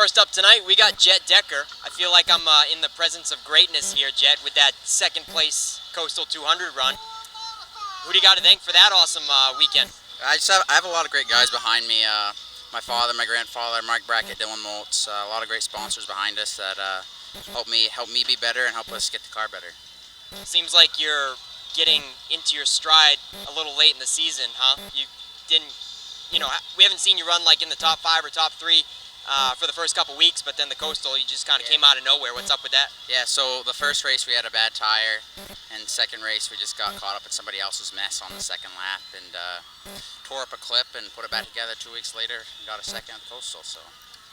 First up tonight, we got Jet Decker. I feel like I'm in the presence of greatness here, Jet, with that second place Coastal 200 run. Who do you got to thank for that awesome weekend? I have a lot of great guys behind me. My father, my grandfather, Mark Brackett, Dylan Moltz, a lot of great sponsors behind us that help me be better and help us get the car better. Seems like you're getting into your stride a little late in the season, huh? You didn't, we haven't seen you run like in the top 5 or top 3 for the first couple weeks, but then the Coastal, you just kind of came out of nowhere. What's up with that? Yeah, so the first race we had a bad tire, and second race we just got caught up in somebody else's mess on the second lap and tore up a clip and put it back together 2 weeks later and got a second at the Coastal. So.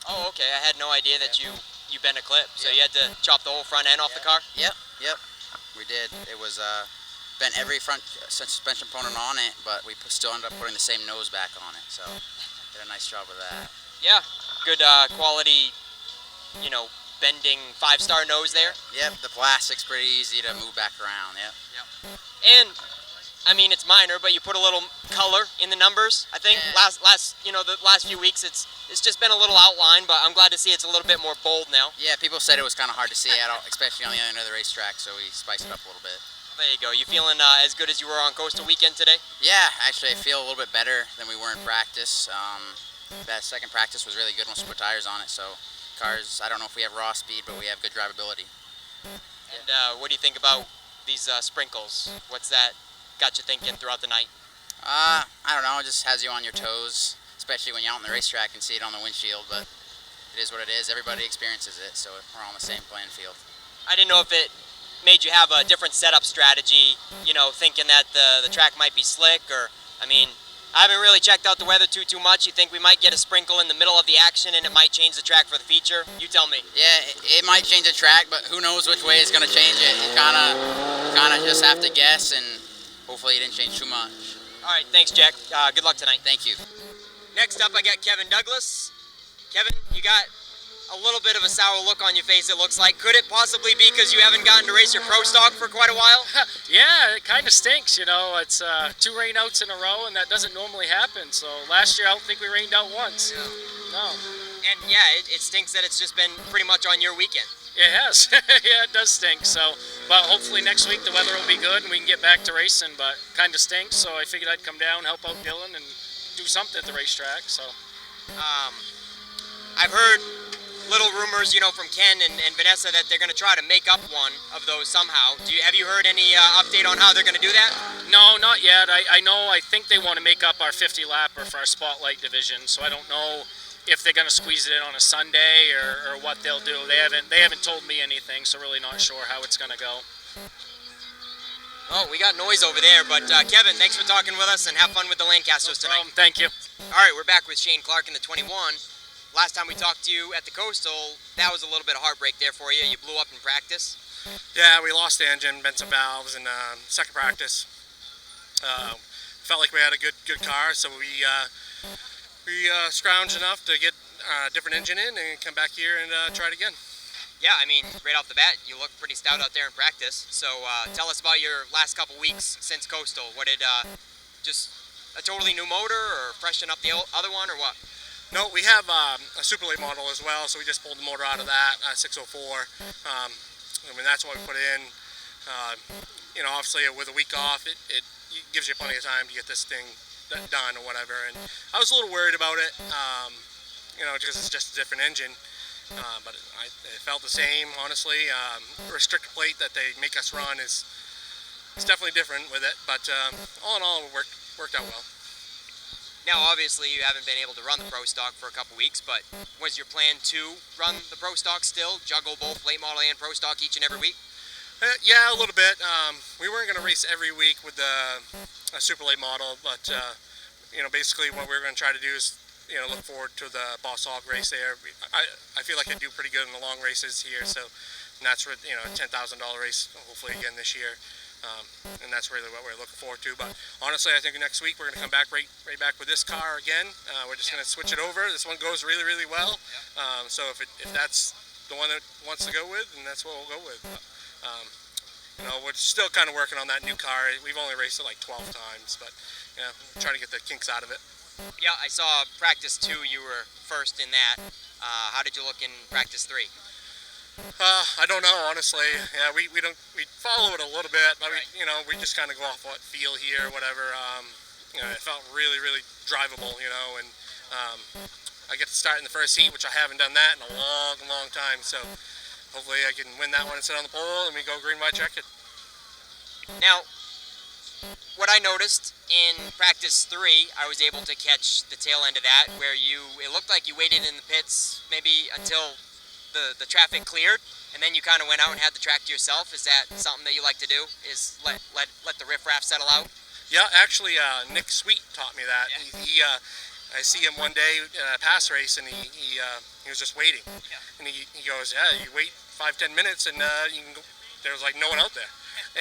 Oh, okay. I had no idea that you bent a clip, so you had to chop the whole front end off the car? Yep, we did. It was bent every front suspension component on it, but we still ended up putting the same nose back on it, so did a nice job with that. Yeah, good quality, bending 5-star nose there. Yep, the plastic's pretty easy to move back around, yep. And, I mean, it's minor, but you put a little color in the numbers, I think. Yeah. The last few weeks, it's just been a little outline, but I'm glad to see it's a little bit more bold now. Yeah, people said it was kind of hard to see, especially on the other end of the racetrack, so we spiced it up a little bit. There you go. You feeling as good as you were on Coastal weekend today? Yeah, actually I feel a little bit better than we were in practice. That second practice was really good once we put tires on it, so cars, I don't know if we have raw speed, but we have good drivability. And what do you think about these sprinkles? What's that got you thinking throughout the night? I don't know, it just has you on your toes, especially when you're out on the racetrack and see it on the windshield, but it is what it is. Everybody experiences it, so we're on the same playing field. I didn't know if it made you have a different setup strategy, thinking that the track might be slick, or, I haven't really checked out the weather too much. You think we might get a sprinkle in the middle of the action and it might change the track for the feature? You tell me. Yeah, it might change the track, but who knows which way it's going to change it. You kind of just have to guess, and hopefully it didn't change too much. All right, thanks, Jack. Good luck tonight. Thank you. Next up, I got Kevin Douglas. Kevin, you got a little bit of a sour look on your face, it looks like. Could it possibly be because you haven't gotten to race your Pro Stock for quite a while? Yeah, it kind of stinks, It's 2 rainouts in a row, and that doesn't normally happen. So last year, I don't think we rained out once. Yeah. No. And yeah, it stinks that it's just been pretty much on your weekend. It has. Yeah, it does stink. So, but hopefully next week the weather will be good and we can get back to racing. But kind of stinks, so I figured I'd come down, help out Dylan, and do something at the racetrack. So, I've heard little rumors, from Ken and Vanessa that they're going to try to make up one of those somehow. Have you heard any update on how they're going to do that? No, not yet. I think they want to make up our 50 lapper for our Spotlight division. So I don't know if they're going to squeeze it in on a Sunday or what they'll do. They haven't told me anything, so really not sure how it's going to go. Oh, we got noise over there, but Kevin, thanks for talking with us and have fun with the Lancasters tonight. Thank you. All right, we're back with Shane Clark in the 21. Last time we talked to you at the Coastal, that was a little bit of heartbreak there for you. You blew up in practice. Yeah, we lost the engine, bent some valves in second practice. Felt like we had a good car, so we scrounged enough to get a different engine in and come back here and try it again. Yeah, right off the bat, you look pretty stout out there in practice. So tell us about your last couple weeks since Coastal. What did, just a totally new motor or freshen up the other one or what? No, we have a Super Late model as well, so we just pulled the motor out of that, 604. That's what we put in. Obviously with a week off, it gives you plenty of time to get this thing done or whatever. And I was a little worried about it, because it's just a different engine. But it felt the same, honestly. Restrictor plate that they make us run is definitely different with it, but all in all, it worked out well. Now, obviously, you haven't been able to run the Pro Stock for a couple weeks, but was your plan to run the Pro Stock still, juggle both late model and Pro Stock each and every week? Yeah, a little bit. We weren't going to race every week with the Super Late model, but basically what we're going to try to do is look forward to the Boss Hog race there. I feel like I do pretty good in the long races here, so and that's a $10,000 race hopefully again this year. And that's really what we're looking forward to. But honestly, I think next week we're going to come back right back with this car again. We're just going to switch it over. This one goes really, really well. So if that's the one that wants to go with, then that's what we'll go with. We're still kind of working on that new car. We've only raced it like 12 times, but trying to get the kinks out of it. Yeah, I saw practice 2. You were first in that. How did you look in practice 3? I don't know, honestly. Yeah, we follow it a little bit, but we just kind of go off what feel here, whatever. It felt really, really drivable, and I get to start in the first heat, which I haven't done that in a long, long time. So hopefully I can win that one and sit on the pole, and we go green, white, checkered. Now, what I noticed in practice 3, I was able to catch the tail end of that, where it looked like you waited in the pits maybe until the traffic cleared, and then you kind of went out and had the track to yourself. Is that something that you like to do? Is let the riffraff settle out? Yeah, actually, Nick Sweet taught me that. Yeah. I see him one day in a pass race, and he was just waiting. Yeah. And he goes, yeah, you wait 5-10 minutes, and you can go. There was like no one out there,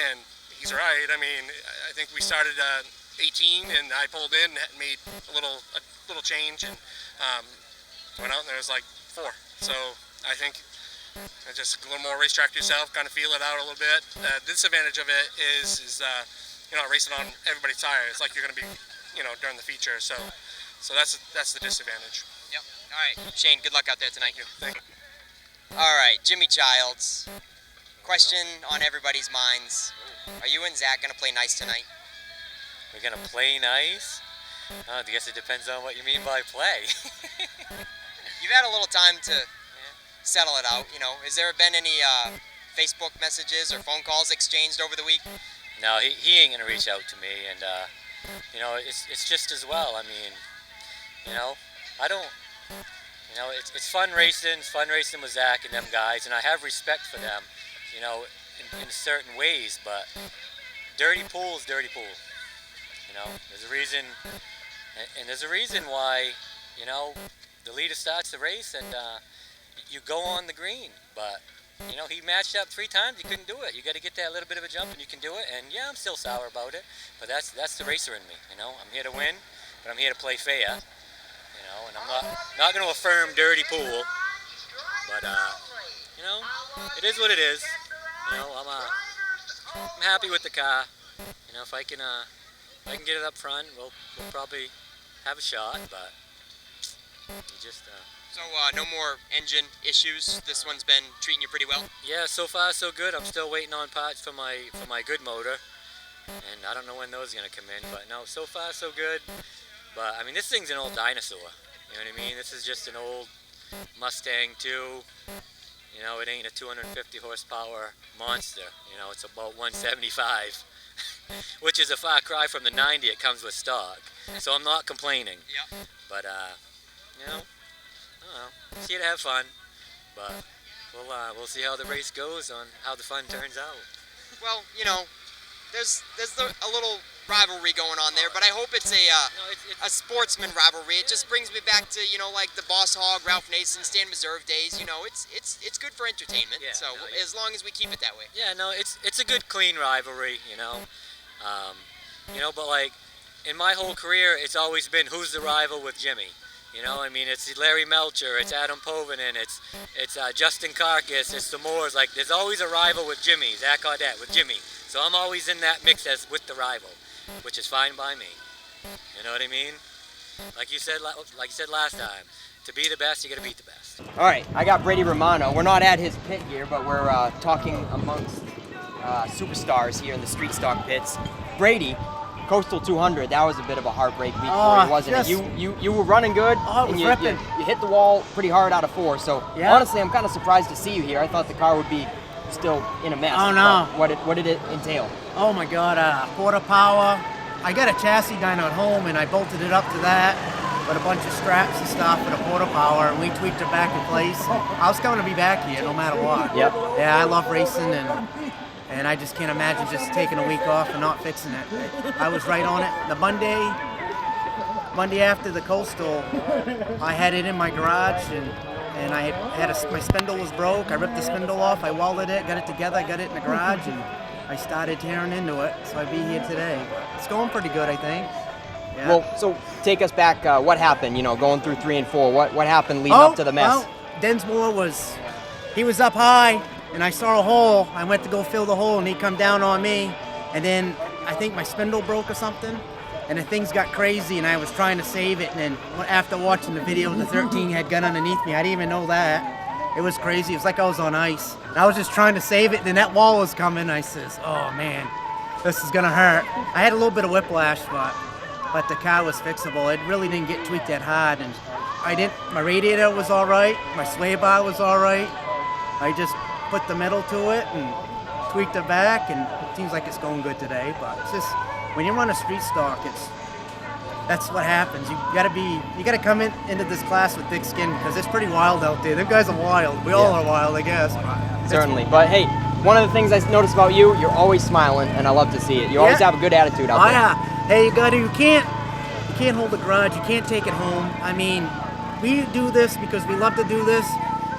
and he's right. I mean, I think we started 18, and I pulled in and made a little change, and went out, and there was like 4. So I think just a little more racetrack to yourself, kind of feel it out a little bit. The disadvantage of it is you're not racing on everybody's tire. It's like you're going to be, during the feature. So that's the disadvantage. Yep. All right, Shane. Good luck out there tonight. Thank you. All right, Jimmy Childs. Question on everybody's minds: are you and Zach going to play nice tonight? We're gonna play nice? I guess it depends on what you mean by play. You've had a little time to settle it out. Has there been any Facebook messages or phone calls exchanged over the week? No, he ain't gonna reach out to me, and it's just as well. I mean, I don't. It's fun racing. It's fun racing with Zach and them guys, and I have respect for them. In certain ways, but dirty pool's dirty pool. There's a reason, and there's a reason why. The leader starts the race, and you go on the green, but he matched up 3 times. He couldn't do it. You got to get that little bit of a jump, and you can do it. And yeah, I'm still sour about it, but that's the racer in me. I'm here to win, but I'm here to play fair. And I'm not going to affirm dirty pool, but it is what it is. I'm happy with the car. If I can get it up front, we'll probably have a shot, but you just. So no more engine issues. This one's been treating you pretty well. Yeah, so far so good. I'm still waiting on parts for my good motor, and I don't know when those are gonna come in. But no, so far so good. But I mean, this thing's an old dinosaur. You know what I mean? This is just an old Mustang 2. It ain't a 250 horsepower monster. It's about 175, which is a far cry from the 90 it comes with stock. So I'm not complaining. Yeah. But I don't know. It's here to have fun, but we'll see how the race goes on how the fun turns out. Well, there's a little rivalry going on there, but I hope it's a sportsman rivalry. It just brings me back to like the Boss Hog, Ralph Nason, Stan Meserve days. It's good for entertainment. Yeah, so as long as we keep it that way. Yeah, no, it's a good clean rivalry. But like in my whole career, it's always been who's the rival with Jimmy. I mean, it's Larry Melcher, it's Adam Povinen, it's Justin Carcass, it's the Moores. Like, there's always a rival with Jimmy, Zach Audette with Jimmy. So I'm always in that mix as with the rival, which is fine by me. You know what I mean? Like you said last time, to be the best, you got to beat the best. All right, I got Brady Romano. We're not at his pit here, but we're talking amongst superstars here in the street stock pits. Brady. Coastal 200, that was a bit of a heartbreak week for you, wasn't it? You were running good, and you hit the wall pretty hard out of 4. So honestly, I'm kind of surprised to see you here. I thought the car would be still in a mess. Oh no! What did it entail? Oh my God! Quarter power. I got a chassis dyno at home, and I bolted it up to that with a bunch of straps and stuff for the quarter power, and we tweaked it back in place. I was going to be back here no matter what. Yep. Yeah, I love racing, and I just can't imagine just taking a week off and not fixing it. I was right on it. The Monday after the Coastal, I had it in my garage, and I had my spindle was broke. I ripped the spindle off, I welded it, got it together, got it in the garage, and I started tearing into it. So I'd be here today. It's going pretty good, I think. Yeah. Well, so take us back. What happened? Going through 3 and 4. What happened leading up to the mess? Well, Densmore was up high. And I saw a hole. I went to go fill the hole, and he come down on me. And then I think my spindle broke or something. and the things got crazy, and I was trying to save it, and then after watching the video, the 13 had gun underneath me. I didn't even know that. It was crazy. It was like I was on ice. And I was just trying to save it, and then that wall was coming. I says, oh man, this is gonna hurt. I had a little bit of whiplash, but the car was fixable. It really didn't get tweaked that hard, and my radiator was all right, my sway bar was all right. I just put the metal to it and tweaked it back, and it seems like it's going good today. But it's just, when you run a street stock, that's what happens. You gotta come into this class with thick skin, because it's pretty wild out there. Them guys are wild. We all are wild, I guess. Certainly. But hey, one of the things I noticed about you, you're always smiling, and I love to see it. You always have a good attitude out there. Yeah. Hey, you can't hold a grudge. You can't take it home. I mean, we do this because we love to do this.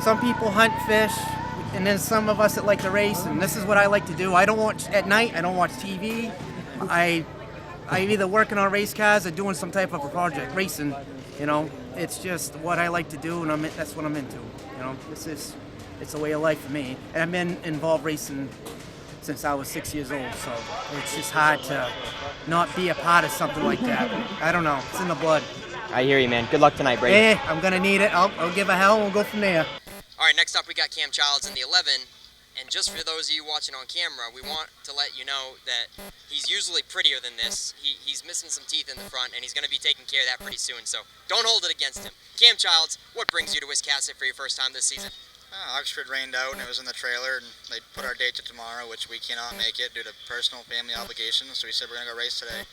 Some people hunt fish, and then some of us that like to race, and this is what I like to do. I don't watch at night. I don't watch TV. I'm either working on race cars or doing some type of a project, racing. You know, it's just what I like to do, and that's what I'm into. You know, it's a way of life for me, and I've been involved racing since I was 6 years old, so it's just hard to not be a part of something like that. I don't know, it's in the blood. I hear you, man. Good luck tonight, Brady. Hey, I'm gonna need it. I'll give a hell and we'll go from there. All right, next up we got Cam Childs in the 11. And just for those of you watching on camera, we want to let you know that he's usually prettier than this. He's missing some teeth in the front, and he's going to be taking care of that pretty soon, so don't hold it against him. Cam Childs, what brings you to Wiscasset for your first time this season? Oxford rained out and it was in the trailer, and they put our date to tomorrow, which we cannot make it due to personal family obligations, so we said we're going to go race today.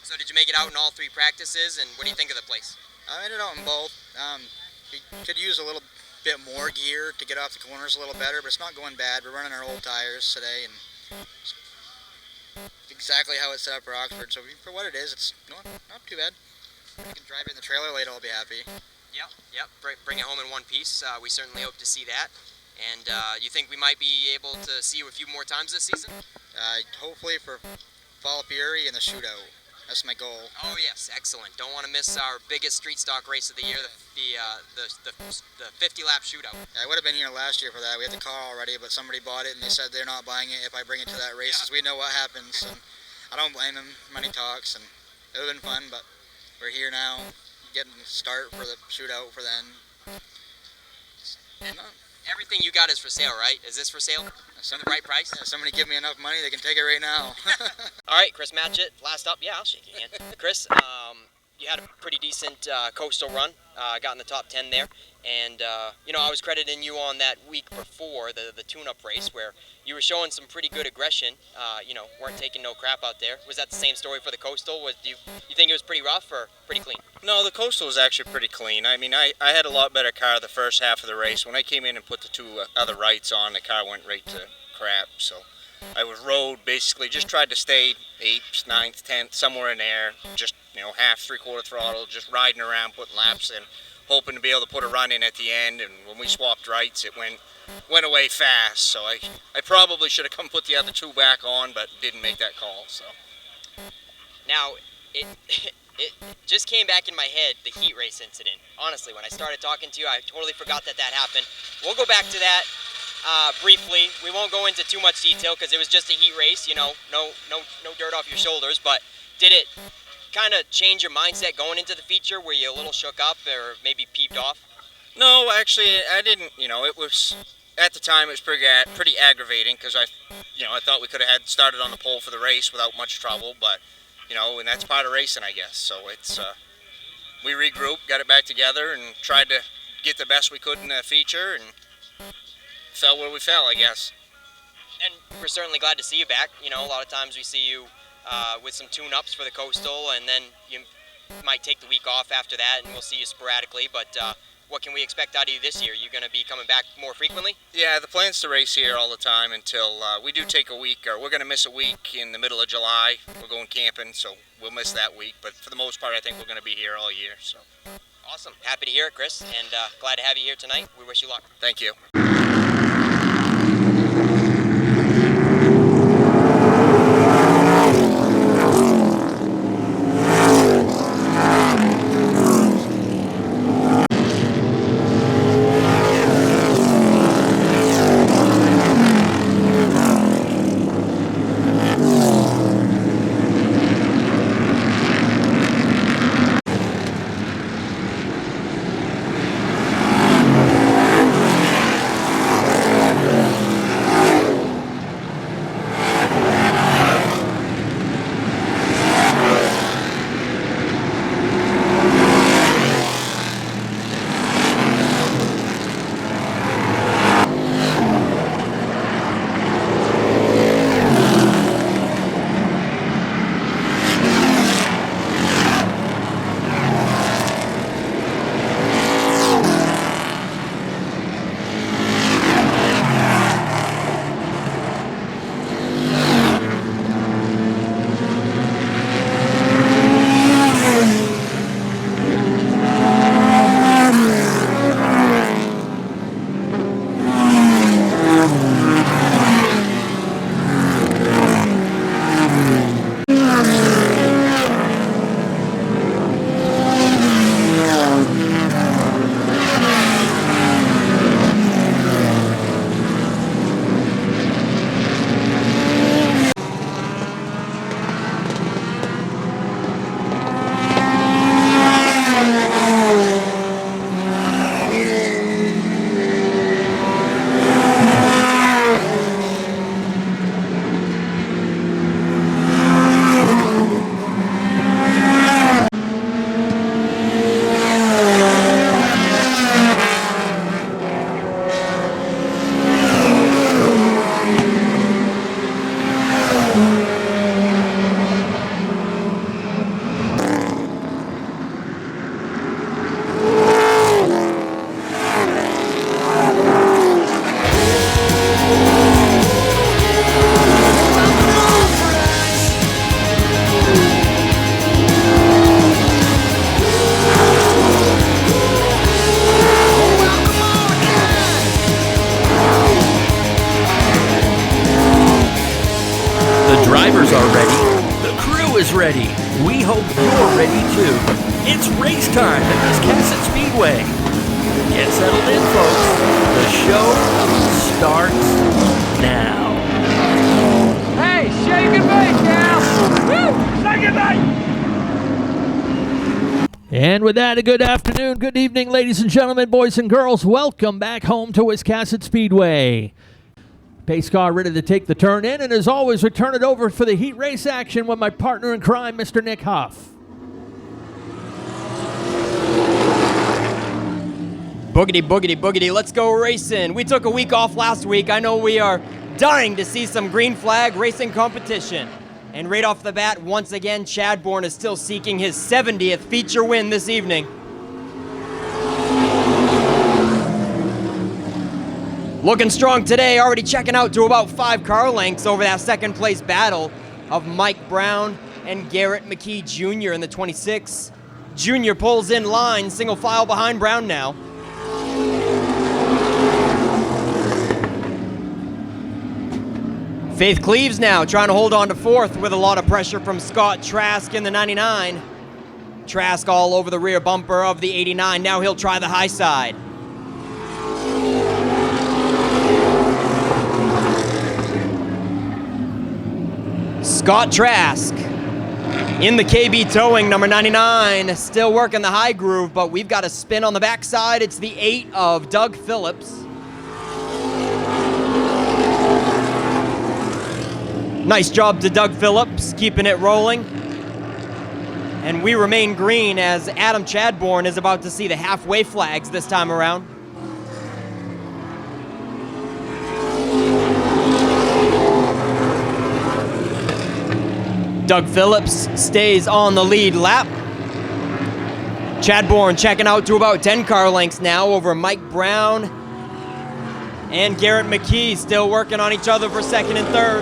So did you make it out in all 3 practices, and what do you think of the place? I made it out in both. We could use a little bit more gear to get off the corners a little better, but it's not going bad. We're running our old tires today, and it's exactly how it's set up for Oxford, so for what it is, it's not too bad. If we can drive it in the trailer later, I'll be happy. Yep. Bring it home in one piece. We certainly hope to see that. And you think we might be able to see you a few more times this season? Hopefully for Fall Fury and the shootout. That's my goal. Oh yes, excellent. Don't want to miss our biggest street stock race of the year, the 50-lap shootout. Yeah, I would have been here last year for that. We had the car already, but somebody bought it and they said they're not buying it if I bring it to that race, because we know what happens. And I don't blame them. Money talks, and it would have been fun, but we're here now, getting the start for the shootout for then. And everything you got is for sale, right? Is this for sale? The right price? Yeah, somebody give me enough money, they can take it right now. All right, Chris Matchett, last up. Yeah, I'll shake your hand. Chris, you had a pretty decent coastal run, got in the top 10 there, and I was crediting you on that week before the tune-up race where you were showing some pretty good aggression. Weren't taking no crap out there. Was that the same story for the coastal? You think it was pretty rough or pretty clean? No, the coastal was actually pretty clean. I mean, I had a lot better car the first half of the race. When I came in and put the 2 other rights on, the car went right to crap. So I was rode, basically just tried to stay 8th, 9th, 10th, somewhere in there, just half, 3/4 throttle, just riding around, putting laps in, hoping to be able to put a run in at the end. And when we swapped rights, it went away fast. So I probably should have come put the other 2 back on, but didn't make that call. So now it just came back in my head, the heat race incident. Honestly, when I started talking to you, I totally forgot that happened. We'll go back to that briefly. We won't go into too much detail because it was just a heat race. No dirt off your shoulders. But did it kind of change your mindset going into the feature? Were you a little shook up or maybe peeved off? no, actually, I didn't. It was at the time it was pretty aggravating because I thought we could have had started on the pole for the race without much trouble, but and that's part of racing, I guess. So it's we regrouped, got it back together, and tried to get the best we could in the feature, and fell where we fell, I guess. And we're certainly glad to see you back. A lot of times we see you with some tune-ups for the coastal, and then you might take the week off after that, and we'll see you sporadically. But what can we expect out of you this year? You going to be coming back more frequently? Yeah, the plan's to race here all the time until we do take a week, or we're going to miss a week in the middle of July. We're going camping, so we'll miss that week. But for the most part, I think we're going to be here all year. So awesome. Happy to hear it, Chris, and glad to have you here tonight. We wish you luck. thank you. ready. We hope you're ready too. It's race time at Wiscasset Speedway. Get settled in, folks. The show starts now. Hey, shake and bake, gal! Woo! Shake and bake! And with that, a good afternoon, good evening, ladies and gentlemen, boys and girls. Welcome back home to Wiscasset Speedway. Pace car ready to take the turn in, and as always, we turn it over for the heat race action with my partner in crime, Mr. Nick Huff. Boogity, boogity, boogity, let's go racing. We took a week off last week. I know we are dying to see some green flag racing competition. And right off the bat, once again, Chad Bourne is still seeking his 70th feature win this evening. Looking strong today, already checking out to about 5 car lengths over that second place battle of Mike Brown and Garrett McKee Jr. in the 26. Jr. pulls in line, single file behind Brown now. Faith Cleaves now trying to hold on to 4th with a lot of pressure from Scott Trask in the 99. Trask all over the rear bumper of the 89. Now he'll try the high side. Scott Trask in the KB Towing, number 99, still working the high groove, but we've got a spin on the backside. It's the 8 of Doug Phillips. Nice job to Doug Phillips, keeping it rolling. And we remain green as Adam Chadbourne is about to see the halfway flags this time around. Doug Phillips stays on the lead lap. Chadbourne checking out to about 10 car lengths now over Mike Brown and Garrett McKee, still working on each other for second and third.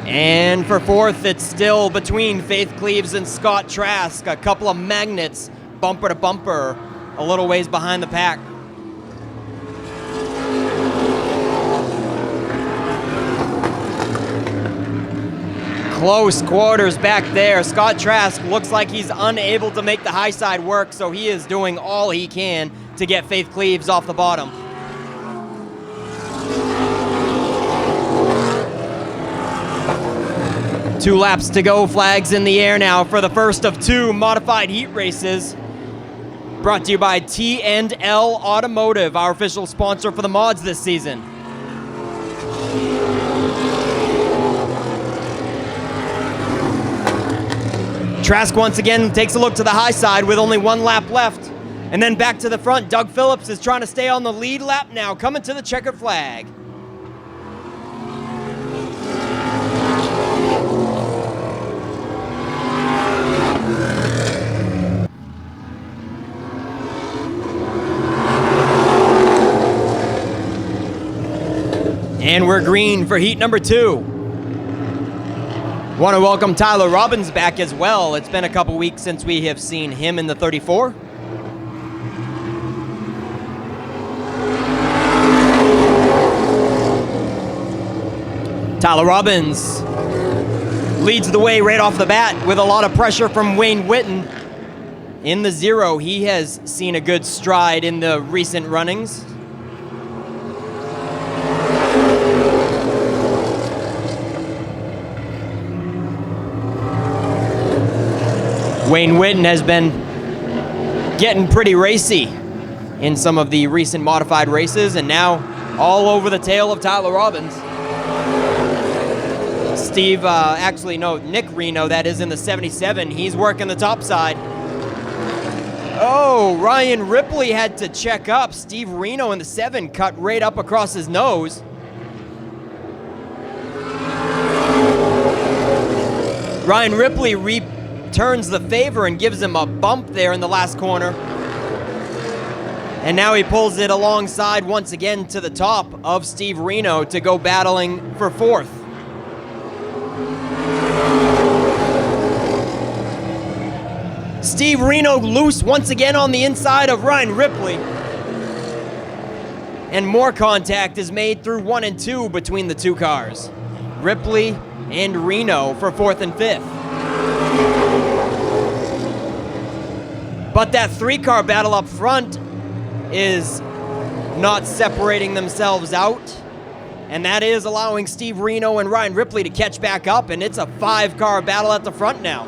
And for 4th, it's still between Faith Cleaves and Scott Trask. A couple of magnets, bumper to bumper, a little ways behind the pack. Close quarters back there. Scott Trask looks like he's unable to make the high side work, so he is doing all he can to get Faith Cleaves off the bottom. Two laps to go, flags in the air now for the first of 2 modified heat races. Brought to you by T&L Automotive, our official sponsor for the mods this season. Trask once again takes a look to the high side with only 1 lap left. And then back to the front. Doug Phillips is trying to stay on the lead lap now, coming to the checkered flag. And we're green for heat number 2. Want to welcome Tyler Robbins back as well. It's been a couple weeks since we have seen him in the 34. Tyler Robbins leads the way right off the bat with a lot of pressure from Wayne Whitten. In the 0, he has seen a good stride in the recent runnings. Wayne Whitten has been getting pretty racy in some of the recent modified races, and now all over the tail of Tyler Robbins. Nick Reno, that is in the 77. He's working the top side. Oh, Ryan Ripley had to check up. Steve Reno in the 7 cut right up across his nose. Ryan Ripley returns the favor and gives him a bump there in the last corner. And now he pulls it alongside once again to the top of Steve Reno to go battling for 4th. Steve Reno loose once again on the inside of Ryan Ripley. And more contact is made through 1 and 2 between the two cars. Ripley and Reno for 4th and 5th. But that 3-car battle up front is not separating themselves out. And that is allowing Steve Reno and Ryan Ripley to catch back up, and it's a 5-car battle at the front now.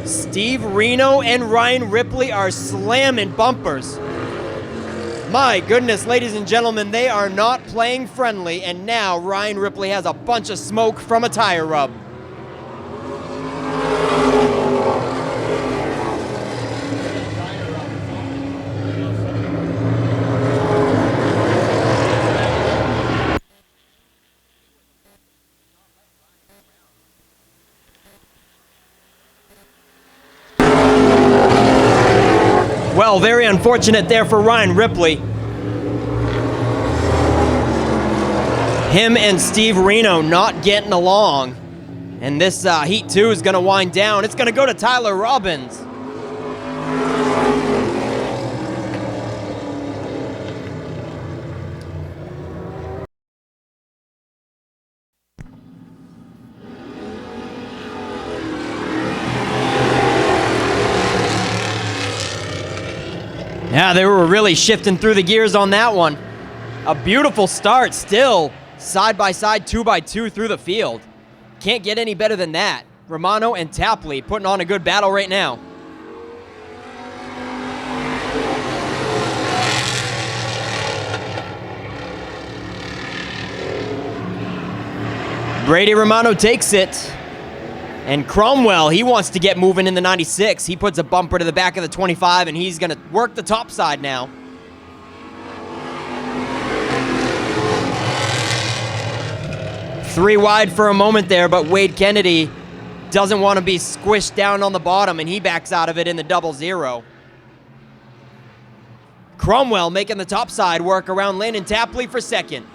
Steve Reno and Ryan Ripley are slamming bumpers. My goodness, ladies and gentlemen, they are not playing friendly, and now Ryan Ripley has a bunch of smoke from a tire rub. Well, very unfortunate there for Ryan Ripley. Him and Steve Reno not getting along. And this Heat 2 is going to wind down. It's going to go to Tyler Robbins. Yeah, they were really shifting through the gears on that one. A beautiful start still, side by side, 2x2 through the field. Can't get any better than that. Romano and Tapley putting on a good battle right now. Brady Romano takes it. And Cromwell, he wants to get moving in the 96. He puts a bumper to the back of the 25, and he's going to work the top side now. Three wide for a moment there, but Wade Kennedy doesn't want to be squished down on the bottom, and he backs out of it in the 0-0. Cromwell making the top side work around Landon Tapley for second.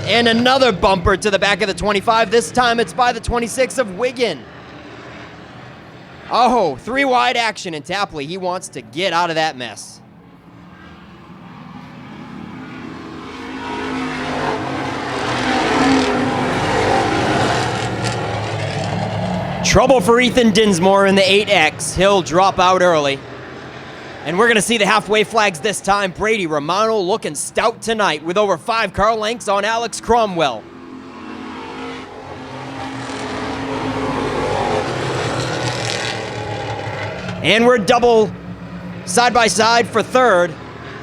And another bumper to the back of the 25. This time it's by the 26 of Wiggin. Oh, 3 wide action, and Tapley, he wants to get out of that mess. Trouble for Ethan Dinsmore in the 8X. He'll drop out early. And we're going to see the halfway flags this time. Brady Romano looking stout tonight with over 5 car lengths on Alex Cromwell. And we're double side by side for third.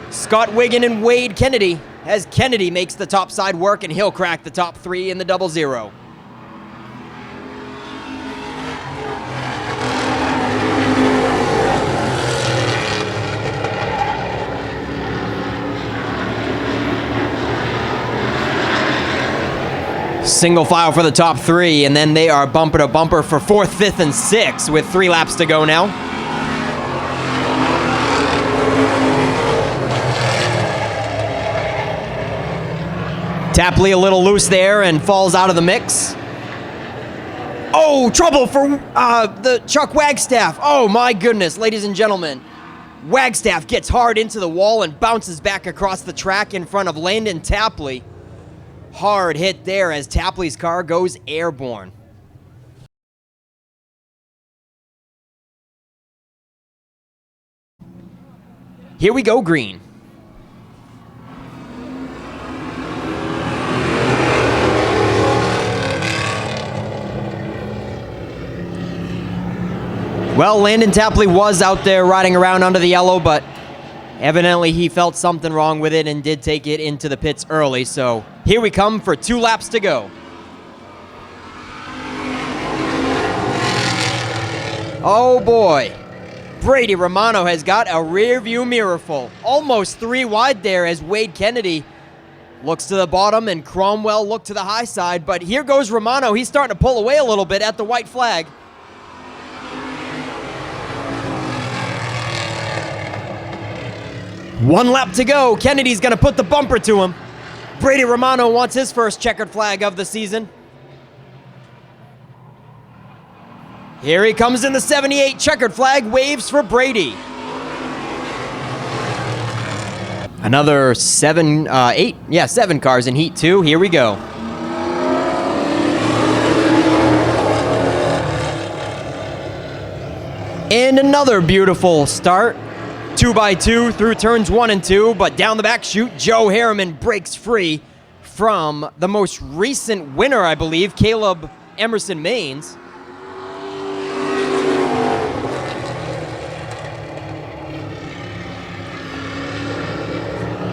Scott Wiggin and Wade Kennedy, as Kennedy makes the top side work, and he'll crack the top 3 in the 0-0. Single file for the top 3, and then they are bumper to bumper for 4th, 5th, and 6th with 3 laps to go now. Tapley a little loose there and falls out of the mix. Oh, trouble for the Chuck Wagstaff. Oh my goodness, ladies and gentlemen. Wagstaff gets hard into the wall and bounces back across the track in front of Landon Tapley. Hard hit there as Tapley's car goes airborne. Here we go, green. Well, Landon Tapley was out there riding around under the yellow, but evidently he felt something wrong with it and did take it into the pits early. So here we come for 2 laps to go. Oh boy. Brady Romano has got a rear view mirror full. Almost 3 wide there as Wade Kennedy looks to the bottom and Cromwell look to the high side. But here goes Romano. He's starting to pull away a little bit at the white flag. One lap to go. Kennedy's going to put the bumper to him. Brady Romano wants his first checkered flag of the season. Here he comes in the 78. Checkered flag waves for Brady. Another 7 cars in Heat 2. Here we go. And another beautiful start. 2x2 through turns 1 and 2, but down the back chute, Joe Harriman breaks free from the most recent winner, I believe, Caleb Emerson Maines.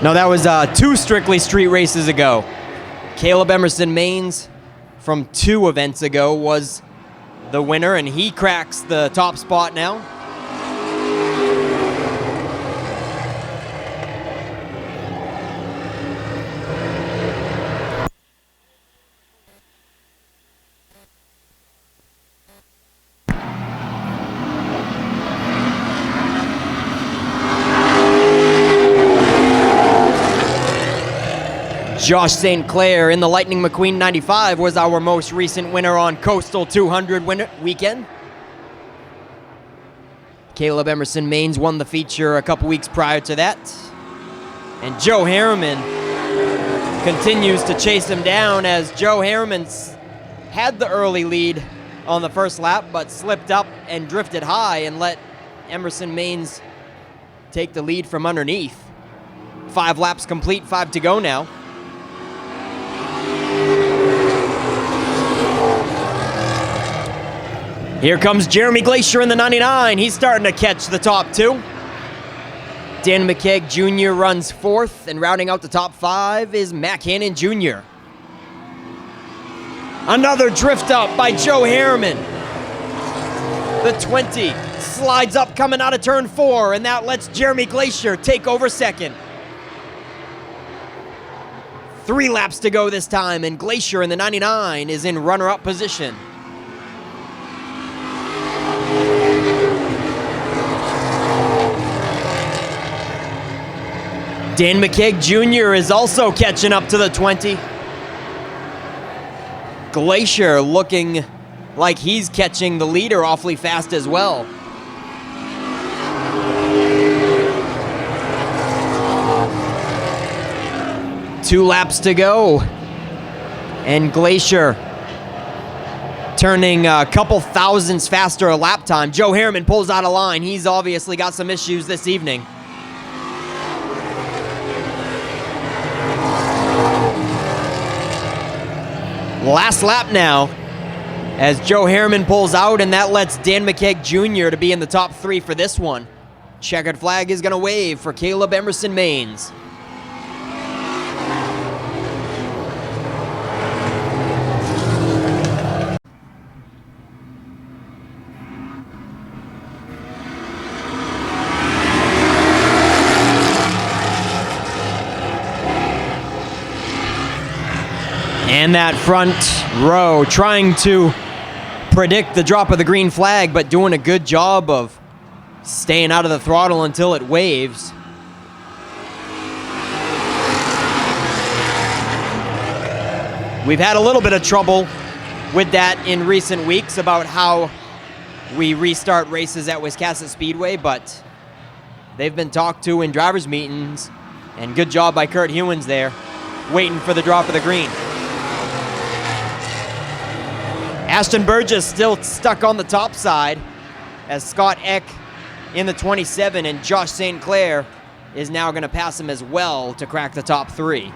No, that was 2 Strictly Street races ago. Caleb Emerson Maines from 2 events ago was the winner, and he cracks the top spot now. Josh St. Clair in the Lightning McQueen 95 was our most recent winner on Coastal 200 weekend. Caleb Emerson Maines won the feature a couple weeks prior to that. And Joe Harriman continues to chase him down, as Joe Harriman's had the early lead on the first lap, but slipped up and drifted high and let Emerson Maines take the lead from underneath. 5 laps complete, 5 to go now. Here comes Jeremy Glacier in the 99. He's starting to catch the top 2. Dan McKeag Jr. runs 4th, and rounding out the top 5 is Mac Hannon Jr. Another drift up by Joe Harriman. The 20 slides up coming out of turn 4, and that lets Jeremy Glacier take over second. 3 laps to go this time, and Glacier in the 99 is in runner-up position. Dan McKeag Jr. is also catching up to the 20. Glacier looking like he's catching the leader awfully fast as well. Two laps to go, and Glacier turning a couple thousandths faster a lap time. Joe Harriman pulls out of line. He's obviously got some issues this evening. Last lap now, as Joe Harriman pulls out, and that lets Dan McKeag Jr. to be in the top 3 for this one. Checkered flag is going to wave for Caleb Emerson Maines. And that front row trying to predict the drop of the green flag, but doing a good job of staying out of the throttle until it waves. We've had a little bit of trouble with that in recent weeks about how we restart races at Wiscasset Speedway, but they've been talked to in drivers' meetings, and good job by Kurt Hewins there, waiting for the drop of the green. Ashton Burgess still stuck on the top side, as Scott Eck in the 27, and Josh St. Clair is now going to pass him as well to crack the top 3.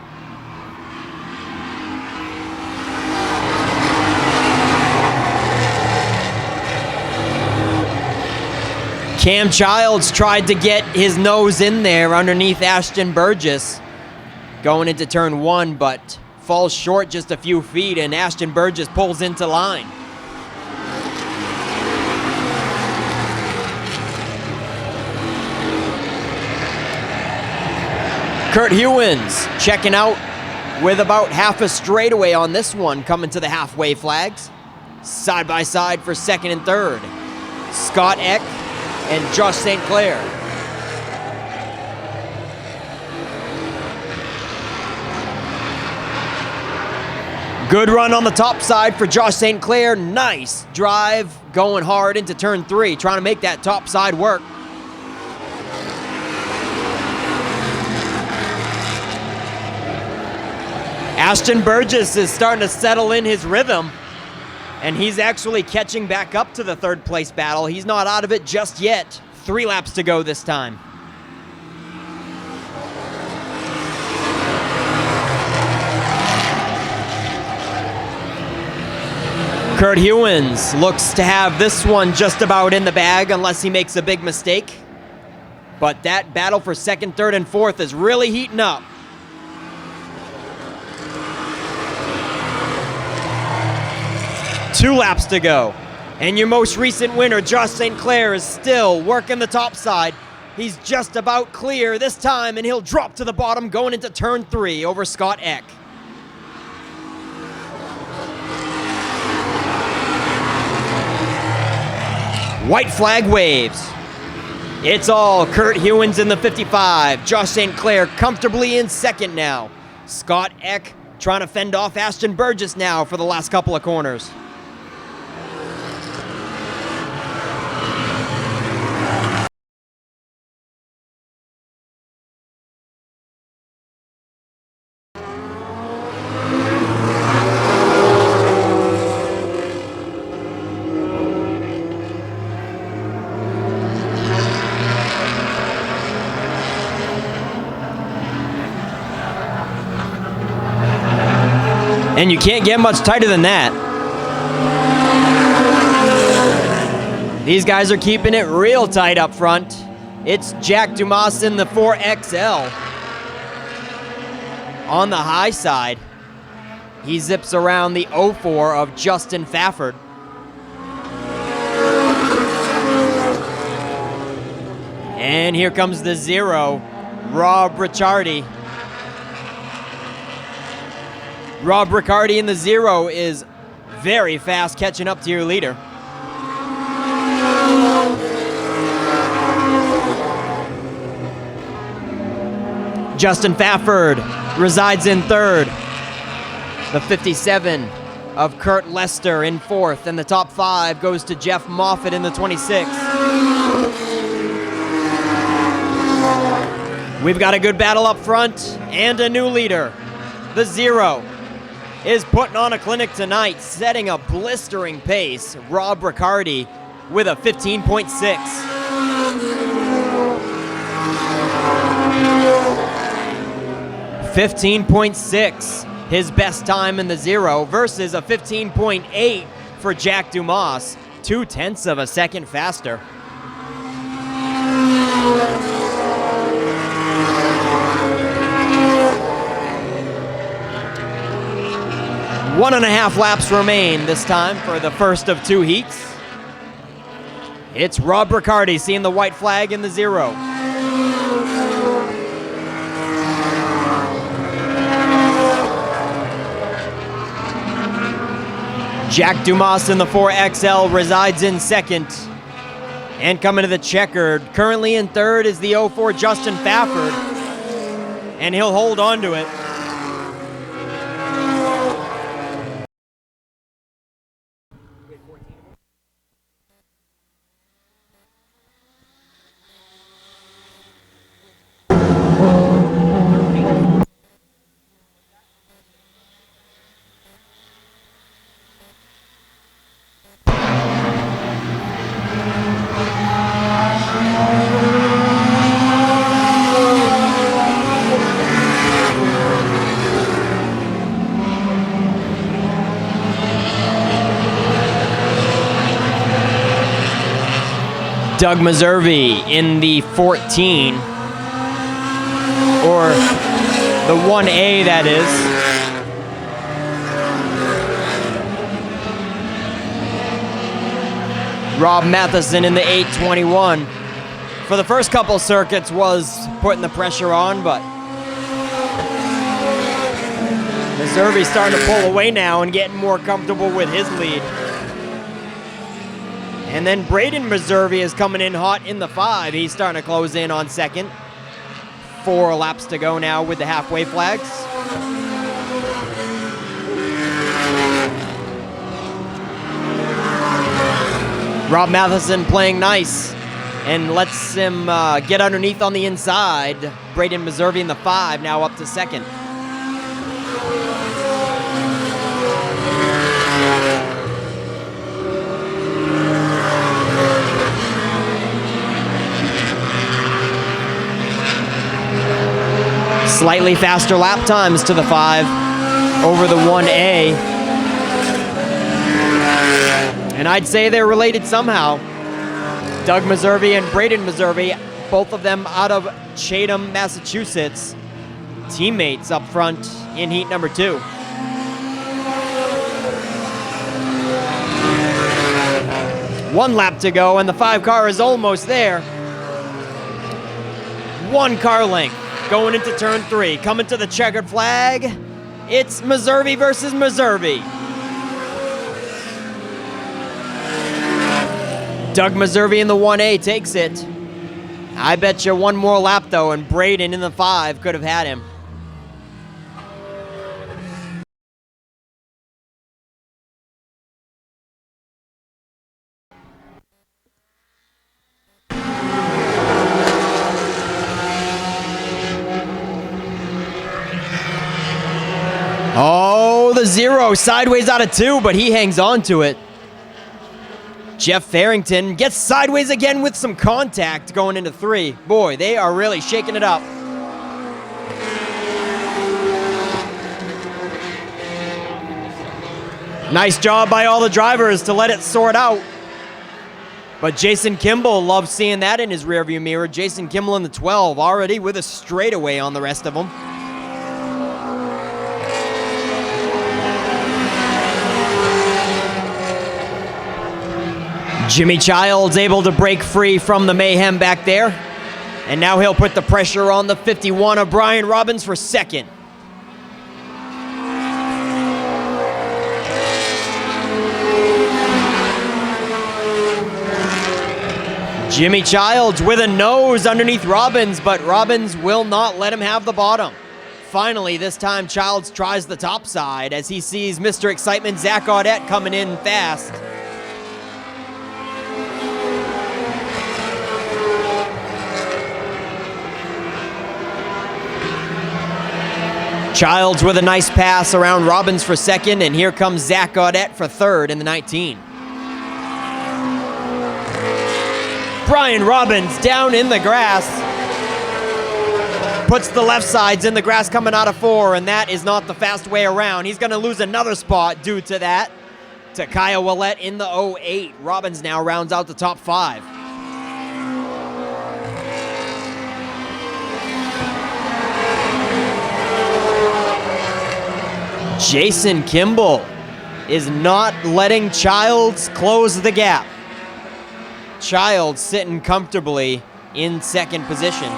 Cam Childs tried to get his nose in there underneath Ashton Burgess going into turn 1, but falls short just a few feet, and Ashton Burgess pulls into line. Kurt Hewins checking out with about half a straightaway on this one, coming to the halfway flags. Side by side for second and third. Scott Eck and Josh St. Clair. Good run on the top side for Josh St. Clair. Nice drive going hard into turn 3, trying to make that top side work. Ashton Burgess is starting to settle in his rhythm, and he's actually catching back up to the third place battle. He's not out of it just yet. 3 laps to go this time. Kurt Hewins looks to have this one just about in the bag unless he makes a big mistake. But that battle for second, third, and fourth is really heating up. Two laps to go. And your most recent winner, Josh St. Clair, is still working the top side. He's just about clear this time, and he'll drop to the bottom going into turn 3 over Scott Eck. White flag waves. It's all Kurt Hewins in the 55. Josh St. Clair comfortably in second now. Scott Eck trying to fend off Ashton Burgess now for the last couple of corners. And you can't get much tighter than that. These guys are keeping it real tight up front. It's Jack Dumas in the 4XL. On the high side, he zips around the 04 of Justin Fafford. And here comes the 0, Rob Ricciardi. Rob Ricciardi in the 0 is very fast catching up to your leader. Justin Fafford resides in third. The 57 of Kurt Lester in fourth, and the top 5 goes to Jeff Moffitt in the 26. We've got a good battle up front and a new leader. The 0 is putting on a clinic tonight, setting a blistering pace. Rob Ricciardi with a 15.6. 15.6, his best time in the 0 versus a 15.8 for Jack Dumas, 0.2 of a second faster. One and a half laps remain this time for the first of 2 heats. It's Rob Ricciardi seeing the white flag in the 0. Jack Dumas in the 4XL resides in second. And coming to the checkered, currently in third is the 04 Justin Fafford. And he'll hold on to it. Doug Meservey in the 14, or the 1A that is. Rob Matheson in the 821. For the first couple circuits was putting the pressure on, but Meservey's starting to pull away now and getting more comfortable with his lead. And then Braden Meservey is coming in hot in the 5. He's starting to close in on second. 4 laps to go now with the halfway flags. Rob Matheson playing nice and lets him get underneath on the inside. Braden Meservey in the 5, now up to second. Slightly faster lap times to the 5 over the 1A. And I'd say they're related somehow. Doug Meservey and Braden Meservey, both of them out of Chatham, Massachusetts. Teammates up front in heat number 2. One lap to go, and the 5 car is almost there. 1 car length going into turn 3. Coming to the checkered flag, it's Meservey versus Meservey. Doug Meservey in the 1A takes it. I bet you one more lap though, and Braden in the 5 could have had him. Oh, the 0 sideways out of 2, but he hangs on to it. Jeff Farrington gets sideways again with some contact going into 3. Boy, they are really shaking it up. Nice job by all the drivers to let it sort out. But Jason Kimball loves seeing that in his rearview mirror. Jason Kimball in the 12 already with a straightaway on the rest of them. Jimmy Childs able to break free from the mayhem back there. And now he'll put the pressure on the 51 of Brian Robbins for second. Jimmy Childs with a nose underneath Robbins, but Robbins will not let him have the bottom. Finally, this time Childs tries the top side as he sees Mr. Excitement Zach Audette coming in fast. Childs with a nice pass around Robbins for second, and here comes Zach Audette for third in the 19. Brian Robbins down in the grass. Puts the left sides in the grass coming out of 4, and that is not the fast way around. He's going to lose another spot due to that. To Kyle Willett in the 08. Robbins now rounds out the top 5. Jason Kimball is not letting Childs close the gap. Childs sitting comfortably in second position.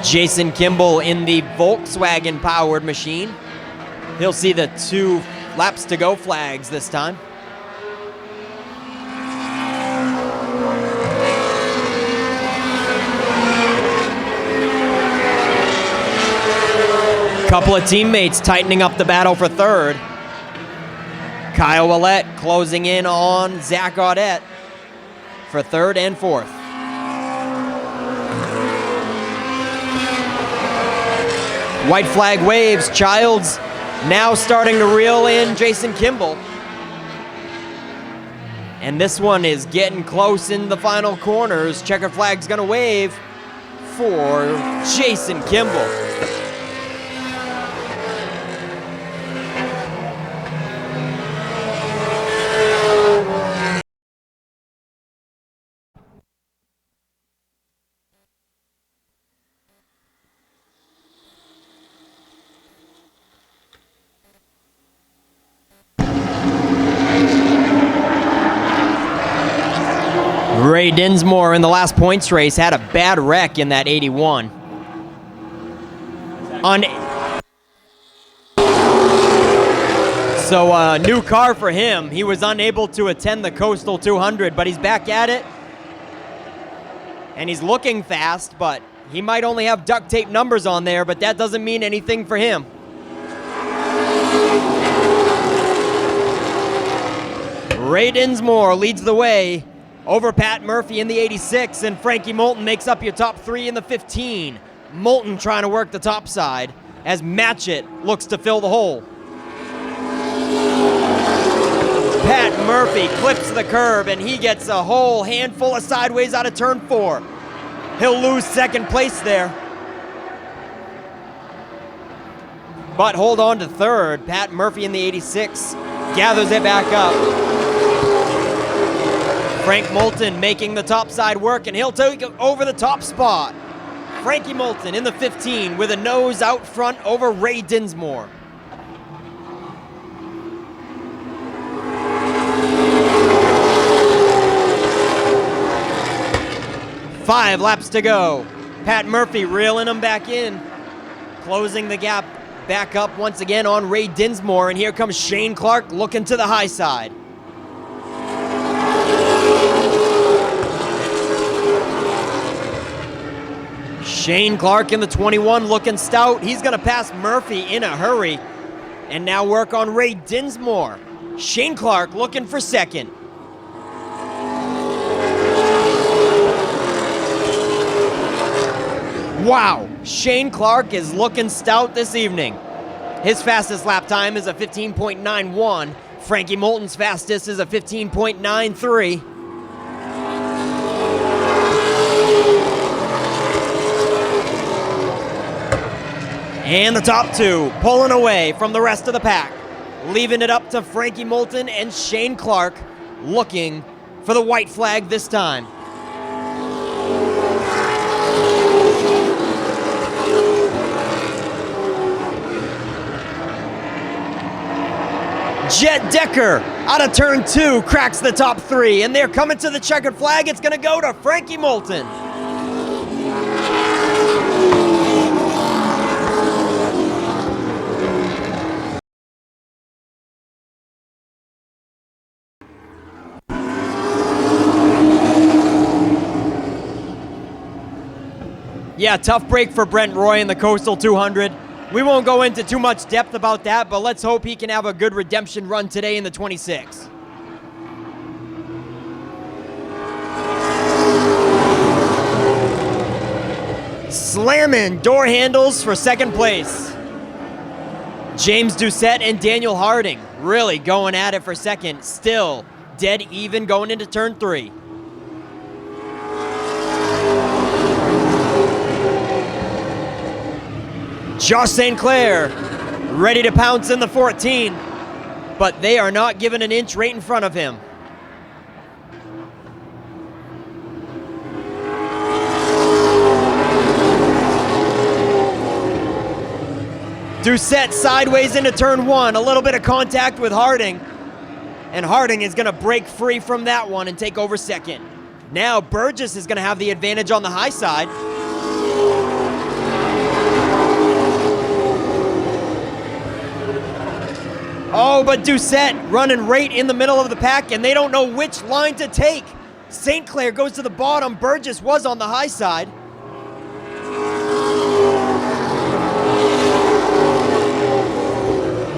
Jason Kimball in the Volkswagen-powered machine. He'll see the 2 laps to go flags this time. Couple of teammates tightening up the battle for third. Kyle Willett closing in on Zach Audette for third and fourth. White flag waves. Childs now starting to reel in Jason Kimball. And this one is getting close in the final corners. Checker flag's gonna wave for Jason Kimball. Ray Dinsmore in the last points race had a bad wreck in that 81. So a new car for him. He was unable to attend the Coastal 200, but he's back at it. And he's looking fast, but he might only have duct tape numbers on there, but that doesn't mean anything for him. Ray Dinsmore leads the way over Pat Murphy in the 86, and Frankie Moulton makes up your top three in the 15. Moulton trying to work the top side as Matchett looks to fill the hole. Pat Murphy clips the curb, and he gets a whole handful of sideways out of turn 4. He'll lose second place there, but hold on to third. Pat Murphy in the 86 gathers it back up. Frank Moulton making the top side work, and he'll take over the top spot. Frankie Moulton in the 15 with a nose out front over Ray Dinsmore. Five laps to go. Pat Murphy reeling him back in, closing the gap back up once again on Ray Dinsmore, and here comes Shane Clark looking to the high side. Shane Clark in the 21 looking stout. He's going to pass Murphy in a hurry and now work on Ray Dinsmore. Shane Clark looking for second. Wow, Shane Clark is looking stout this evening. His fastest lap time is a 15.91. Frankie Moulton's fastest is a 15.93. And the top two pulling away from the rest of the pack, leaving it up to Frankie Moulton and Shane Clark looking for the white flag this time. Jet Decker out of turn 2 cracks the top 3, and they're coming to the checkered flag. It's going to go to Frankie Moulton. Yeah, tough break for Brent Roy in the Coastal 200. We won't go into too much depth about that, but let's hope he can have a good redemption run today in the 26. Slamming door handles for second place. James Doucette and Daniel Harding really going at it for second. Still dead even going into turn 3. Josh St. Clair ready to pounce in the 14, but they are not given an inch right in front of him. Doucette sideways into turn 1, a little bit of contact with Harding, and Harding is going to break free from that one and take over second. Now Burgess is going to have the advantage on the high side. Oh, but Doucette running right in the middle of the pack, and they don't know which line to take. St. Clair goes to the bottom. Burgess was on the high side.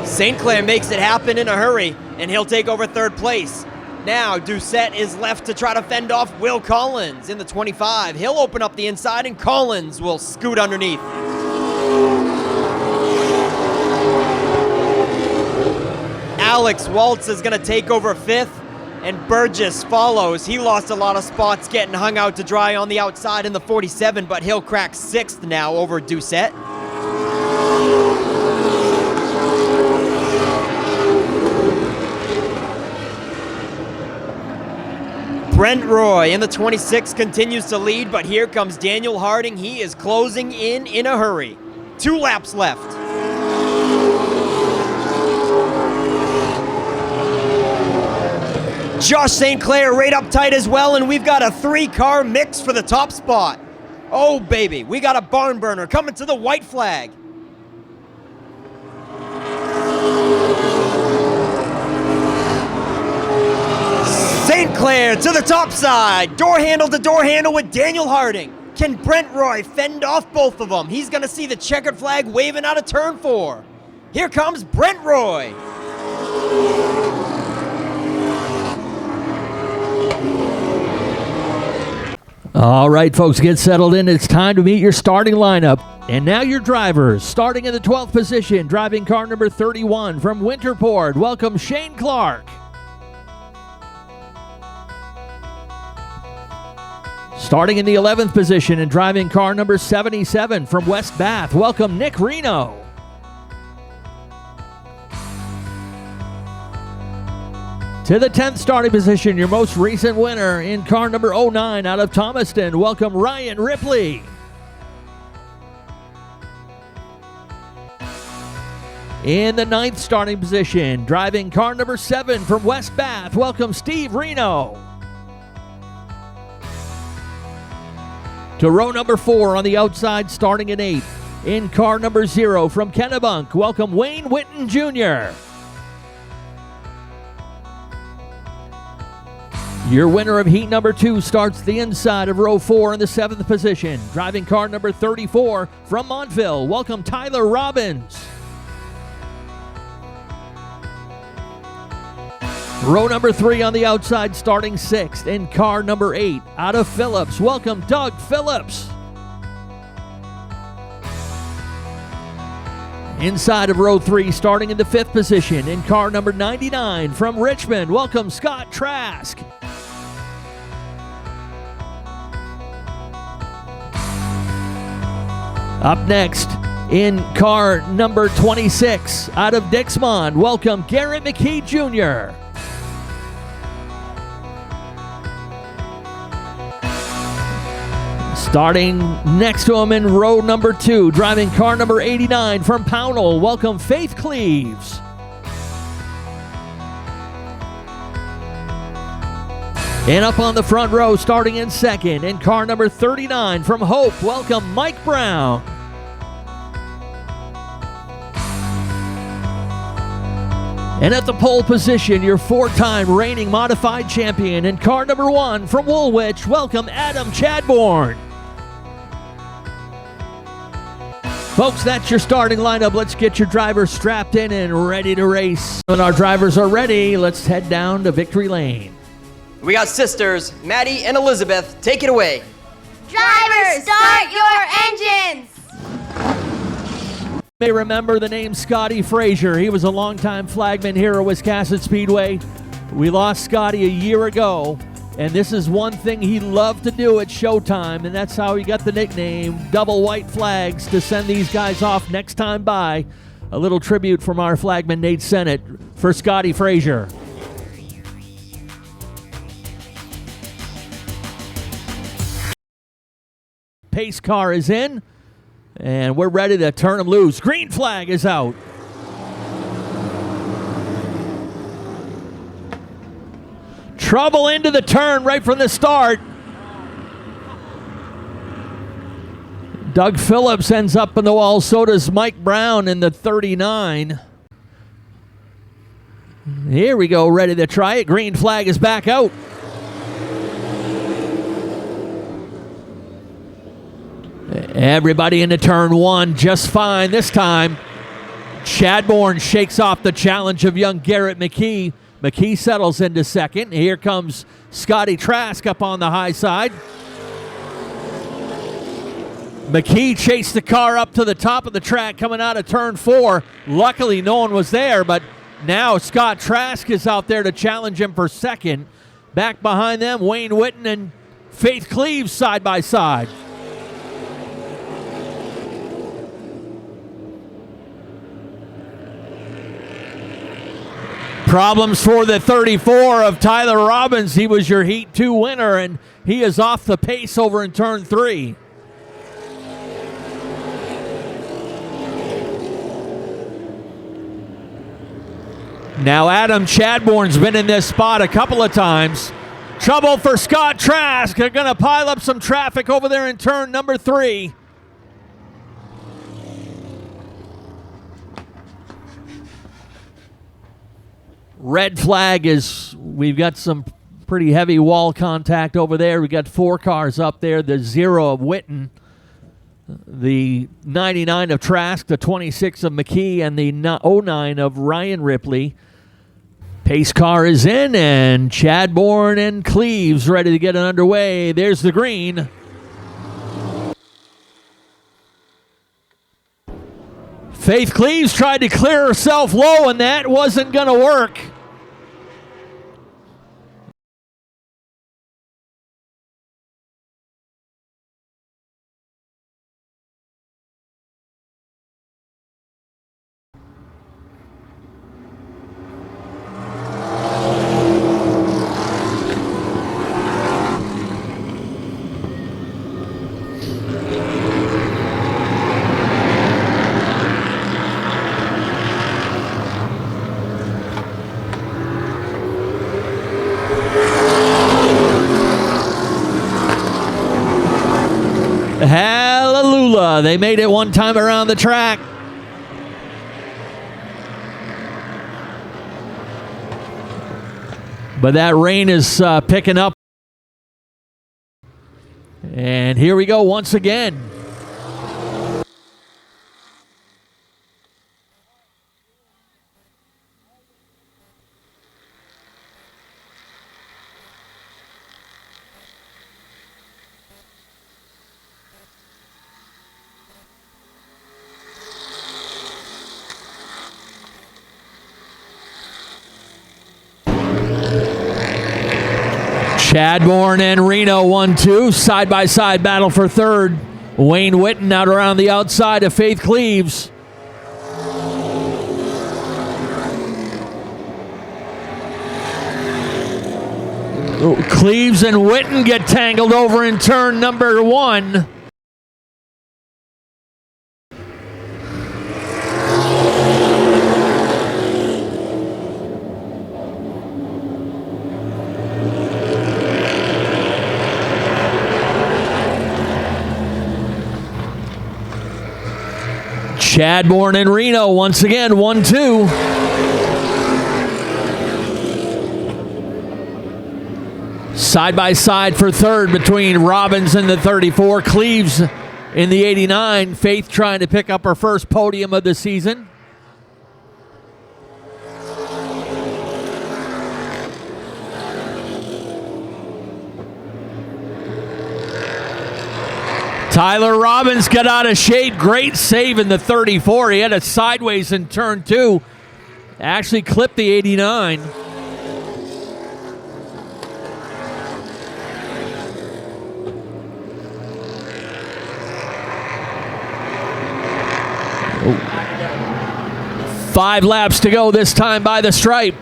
St. Clair makes it happen in a hurry, and he'll take over third place. Now Doucette is left to try to fend off Will Collins in the 25. He'll open up the inside, and Collins will scoot underneath. Alex Waltz is going to take over 5th, and Burgess follows. He lost a lot of spots getting hung out to dry on the outside in the 47, but he'll crack 6th now over Doucette. Brent Roy in the 26 continues to lead, but here comes Daniel Harding. He is closing in a hurry. 2 laps left. Josh St. Clair right up tight as well, and we've got a 3-car mix for the top spot. Oh, baby, we got a barn burner coming to the white flag. St. Clair to the top side, door handle to door handle with Daniel Harding. Can Brent Roy fend off both of them? He's going to see the checkered flag waving out of turn 4. Here comes Brent Roy. All right, folks, get settled in. It's time to meet your starting lineup. And now your drivers. Starting in the 12th position, driving car number 31 from Winterport. Welcome, Shane Clark. Starting in the 11th position and driving car number 77 from West Bath. Welcome, Nick Reno. To the 10th starting position, your most recent winner in car number 09 out of Thomaston. Welcome, Ryan Ripley. In the 9th starting position, driving car number 7 from West Bath. Welcome, Steve Reno. To row number 4 on the outside, starting at 8. In car number 0 from Kennebunk. Welcome, Wayne Witten Jr. Your winner of heat number 2 starts the inside of row 4 in the 7th position. Driving car number 34 from Montville. Welcome, Tyler Robbins. Row number 3 on the outside, starting 6th in car number 8 out of Phillips. Welcome, Doug Phillips. Inside of row 3, starting in the 5th position in car number 99 from Richmond. Welcome, Scott Trask. Up next, in car number 26, out of Dixmont, welcome Garrett McKee Jr. Starting next to him in row number 2, driving car number 89 from Pownell, welcome Faith Cleaves. And up on the front row, starting in 2nd, in car number 39 from Hope, welcome Mike Brown. And at the pole position, your 4-time reigning modified champion in car number 1 from Woolwich, welcome Adam Chadbourne. Folks, that's your starting lineup. Let's get your drivers strapped in and ready to race. When our drivers are ready, let's head down to Victory Lane. We got sisters, Maddie and Elizabeth. Take it away. Drivers, start your engines! You may remember the name Scotty Frazier. He was a longtime flagman here at Wiscasset Speedway. We lost Scotty a year ago, and this is one thing he loved to do at Showtime, and that's how he got the nickname Double White Flags, to send these guys off next time by. A little tribute from our flagman Nate Sennett for Scotty Frazier. Pace car is in, and we're ready to turn them loose. Green flag is out. Trouble into the turn right from the start. Doug Phillips ends up in the wall. So does Mike Brown in the 39. Here we go, ready to try it. Green flag is back out. Everybody into turn 1 just fine this time. Chadbourne shakes off the challenge of young Garrett McKee. McKee settles into 2nd. Here comes Scotty Trask up on the high side. McKee chased the car up to the top of the track coming out of turn 4. Luckily, no one was there, but now Scott Trask is out there to challenge him for 2nd. Back behind them, Wayne Witten and Faith Cleaves side by side. Problems for the 34 of Tyler Robbins. He was your Heat 2 winner, and he is off the pace over in turn 3. Now Adam Chadbourne's been in this spot a couple of times. Trouble for Scott Trask. They're going to pile up some traffic over there in turn number 3. Red flag is, we've got some pretty heavy wall contact over there. We got 4 cars up there. The 0 of Witten, the 99 of Trask, the 26 of McKee, and the 09 of Ryan Ripley. Pace car is in, and Chadbourne and Cleves ready to get it underway. There's the green. Faith Cleves tried to clear herself low, and that wasn't going to work. Hallelujah. They made it one time around the track. But that rain is picking up. And here we go once again. Chadbourne and Reno 1-2, side-by-side battle for third. Wayne Witten out around the outside of Faith Cleves. Cleves and Witten get tangled over in turn number 1. Chadbourne and Reno once again, 1-2. Side by side for third between Robbins and the 34, Cleves in the 89. Faith trying to pick up her first podium of the season. Tyler Robbins got out of shade. Great save in the 34. He had it sideways in turn 2. Actually clipped the 89. Oh. 5 laps to go this time by the stripe.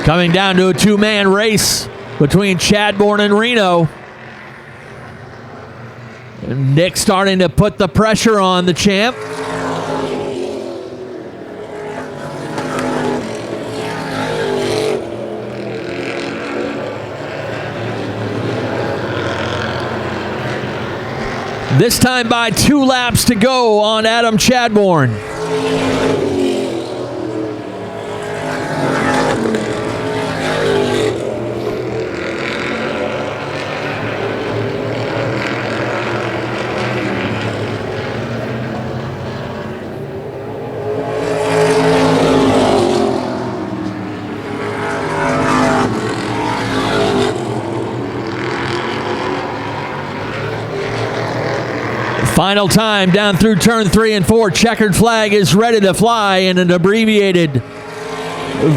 Coming down to a 2-man race between Chadbourne and Reno. And Nick starting to put the pressure on the champ. This time by 2 laps to go on Adam Chadbourne. Final time down through turn 3 and 4. Checkered flag is ready to fly in an abbreviated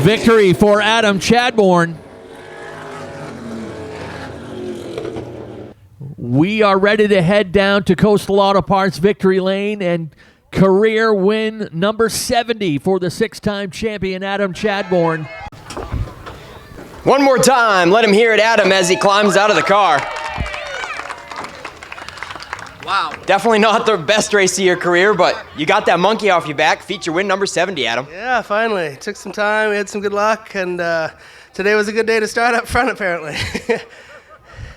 victory for Adam Chadbourne. We are ready to head down to Coastal Auto Parts Victory Lane and career win number 70 for the 6-time champion Adam Chadbourne. One more time, let him hear it, Adam, as he climbs out of the car. Wow. Definitely not the best race of your career, but you got that monkey off your back. Feature win number 70, Adam. Yeah, finally. It took some time. We had some good luck, and today was a good day to start up front, apparently.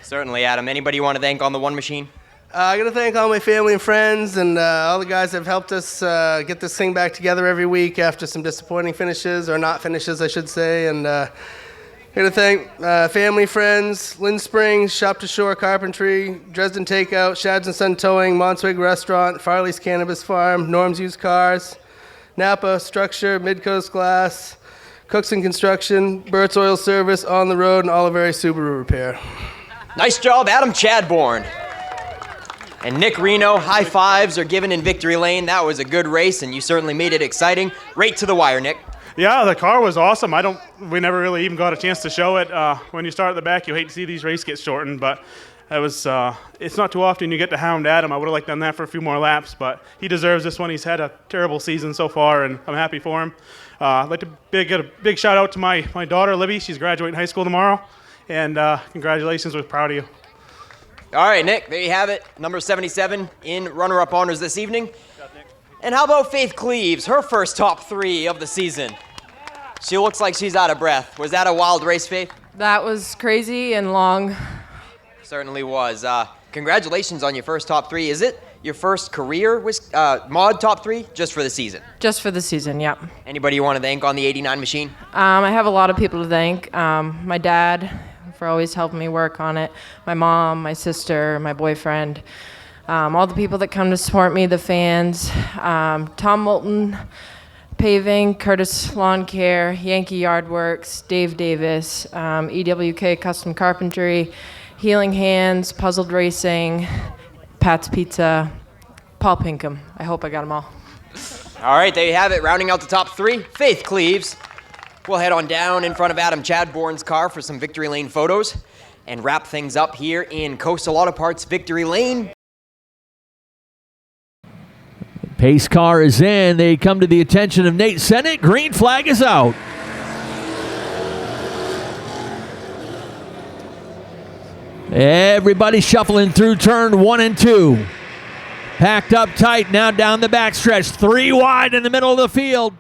Certainly, Adam. Anybody you want to thank on the one machine? I got to thank all my family and friends and all the guys that have helped us get this thing back together every week after some disappointing finishes, or not finishes, I should say. And I got to thank family, friends, Lynn Springs, Shop to Shore Carpentry, Dresden Takeout, Shads and Son Towing, Monswig Restaurant, Farley's Cannabis Farm, Norm's Used Cars, Napa Structure, Midcoast Glass, Cooks and Construction, Burt's Oil Service, On the Road, and Oliveri Subaru Repair. Nice job, Adam Chadbourne. And Nick Reno, high fives are given in victory lane. That was a good race, and you certainly made it exciting. Right to the wire, Nick. Yeah, the car was awesome. We never really even got a chance to show it. When you start at the back, you hate to see these races get shortened, but it was. It's not too often you get to hound Adam. I would have liked done that for a few more laps, but he deserves this one. He's had a terrible season so far, and I'm happy for him. I'd like to get a big shout out to my daughter, Libby. She's graduating high school tomorrow, and congratulations. We're proud of you. All right, Nick, there you have it. Number 77 in runner-up honors this evening. And how about Faith Cleaves, her first top 3 of the season? She looks like she's out of breath. Was that a wild race, Faith? That was crazy and long. Certainly was. Congratulations on your first top 3. Is it your first career mod top 3 just for the season? Just for the season, yep. Anybody you want to thank on the 89 machine? I have a lot of people to thank. My dad, for always helping me work on it, my mom, my sister, my boyfriend, all the people that come to support me, the fans, Tom Moulton, Paving, Curtis Lawn Care, Yankee Yard Works, Dave Davis, EWK Custom Carpentry, Healing Hands, Puzzled Racing, Pat's Pizza, Paul Pinkham. I hope I got them all. All right, there you have it. Rounding out the top 3, Faith Cleaves. We'll head on down in front of Adam Chadbourne's car for some victory lane photos and wrap things up here in Coastal Auto Parts Victory Lane. Pace car is in. They come to the attention of Nate Sennett. Green flag is out. Everybody shuffling through turn 1 and 2. Packed up tight now down the backstretch. 3 wide in the middle of the field.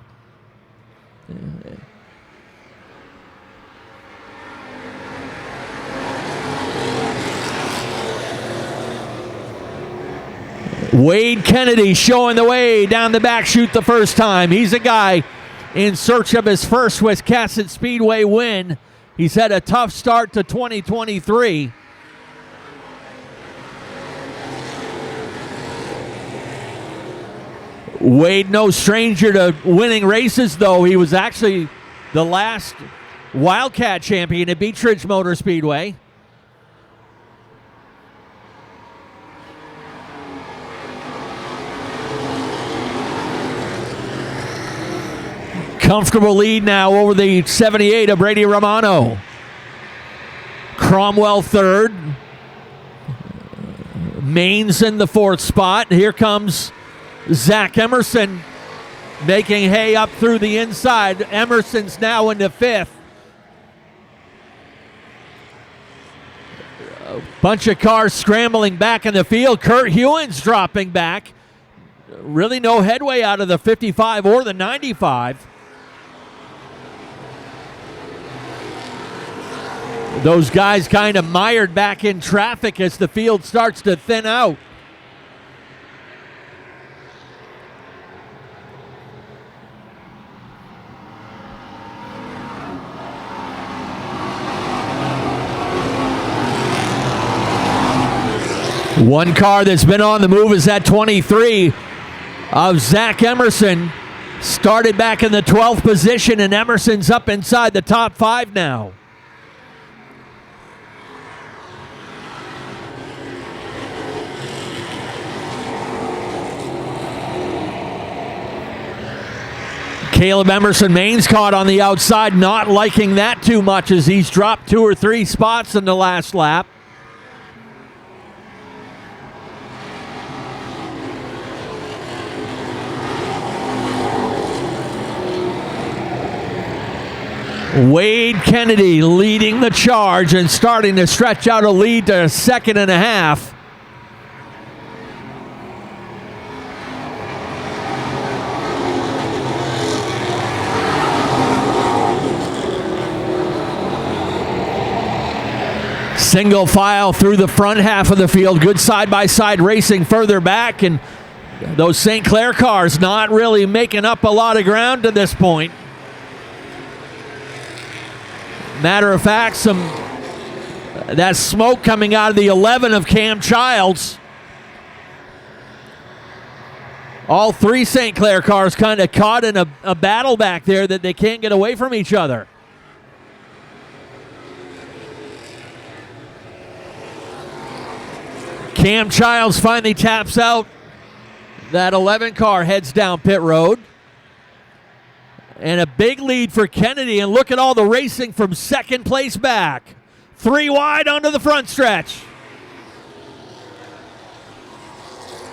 Wade Kennedy showing the way down the back chute the first time. He's a guy in search of his first Wiscasset Speedway win. He's had a tough start to 2023. Wade, no stranger to winning races, though. He was actually the last Wildcat champion at Beech Ridge Motor Speedway. Comfortable lead now over the 78 of Brady Romano. Cromwell third. Main's in the 4th spot. Here comes Zach Emerson making hay up through the inside. Emerson's now into 5th. A bunch of cars scrambling back in the field. Kurt Hewins dropping back. Really no headway out of the 55 or the 95. Those guys kind of mired back in traffic as the field starts to thin out. One car that's been on the move is that 23 of Zach Emerson. Started back in the 12th position, and Emerson's up inside the top 5 now. Caleb Emerson Main's caught on the outside, not liking that too much as he's dropped 2 or 3 spots in the last lap. Wade Kennedy leading the charge and starting to stretch out a lead to 2nd and a half. Single file through the front half of the field. Good side-by-side racing further back, and those St. Clair cars not really making up a lot of ground to this point. Matter of fact, that smoke coming out of the 11 of Cam Childs. All three St. Clair cars kind of caught in a battle back there that they can't get away from each other. Cam Childs finally taps out. That 11 car heads down pit road. And a big lead for Kennedy. And look at all the racing from second place back. 3 wide onto the front stretch.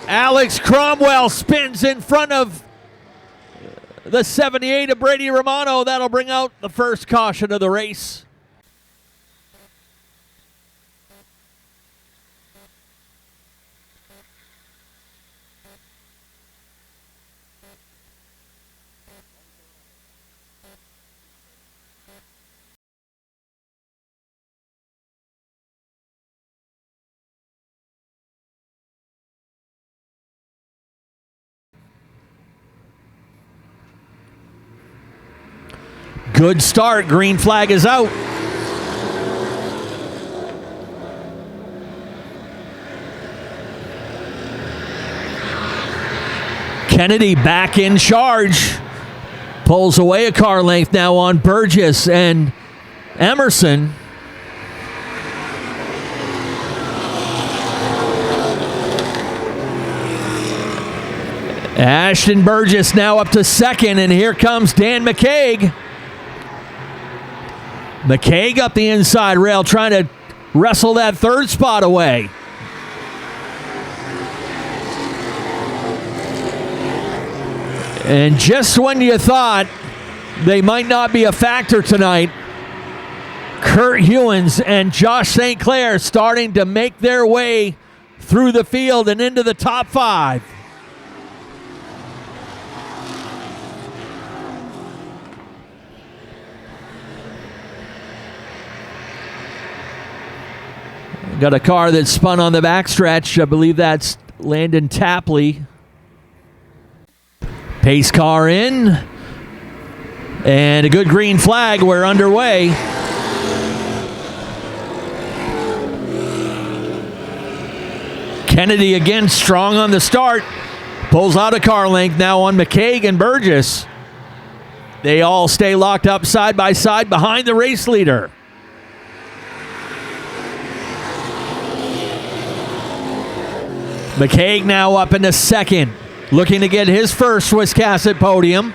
Alex Cromwell spins in front of the 78 of Brady Romano. That'll bring out the first caution of the race. Good start. Green flag is out. Kennedy back in charge. Pulls away a car length now on Burgess and Emerson. Ashton Burgess now up to second, and here comes Dan McCaig. McCaig up the inside rail trying to wrestle that third spot away. And just when you thought they might not be a factor tonight, Kurt Hewins and Josh St. Clair starting to make their way through the field and into the top 5. Got a car that spun on the backstretch. I believe that's Landon Tapley. Pace car in. And a good green flag. We're underway. Kennedy again strong on the start. Pulls out a car length now on McCaig and Burgess. They all stay locked up side by side behind the race leader. McCaig now up into second, looking to get his first Wiscasset podium.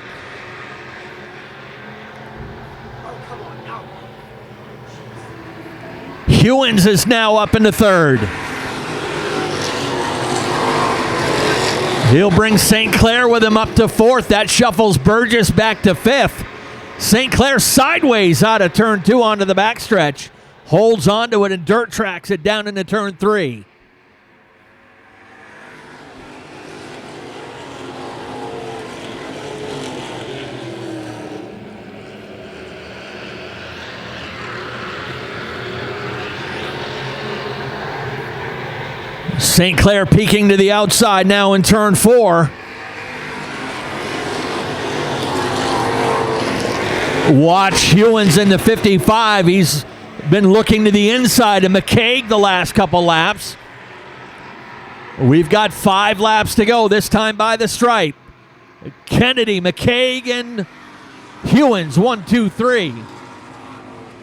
Hewins is now up into third. He'll bring St. Clair with him up to fourth. That shuffles Burgess back to fifth. St. Clair sideways out of turn 2 onto the backstretch. Holds onto it and dirt tracks it down into turn 3. St. Clair peeking to the outside now in turn 4. Watch Hewins in the 55. He's been looking to the inside of McCaig the last couple laps. We've got 5 laps to go, this time by the stripe. Kennedy, McCaig, and Hewins, 1, 2, 3.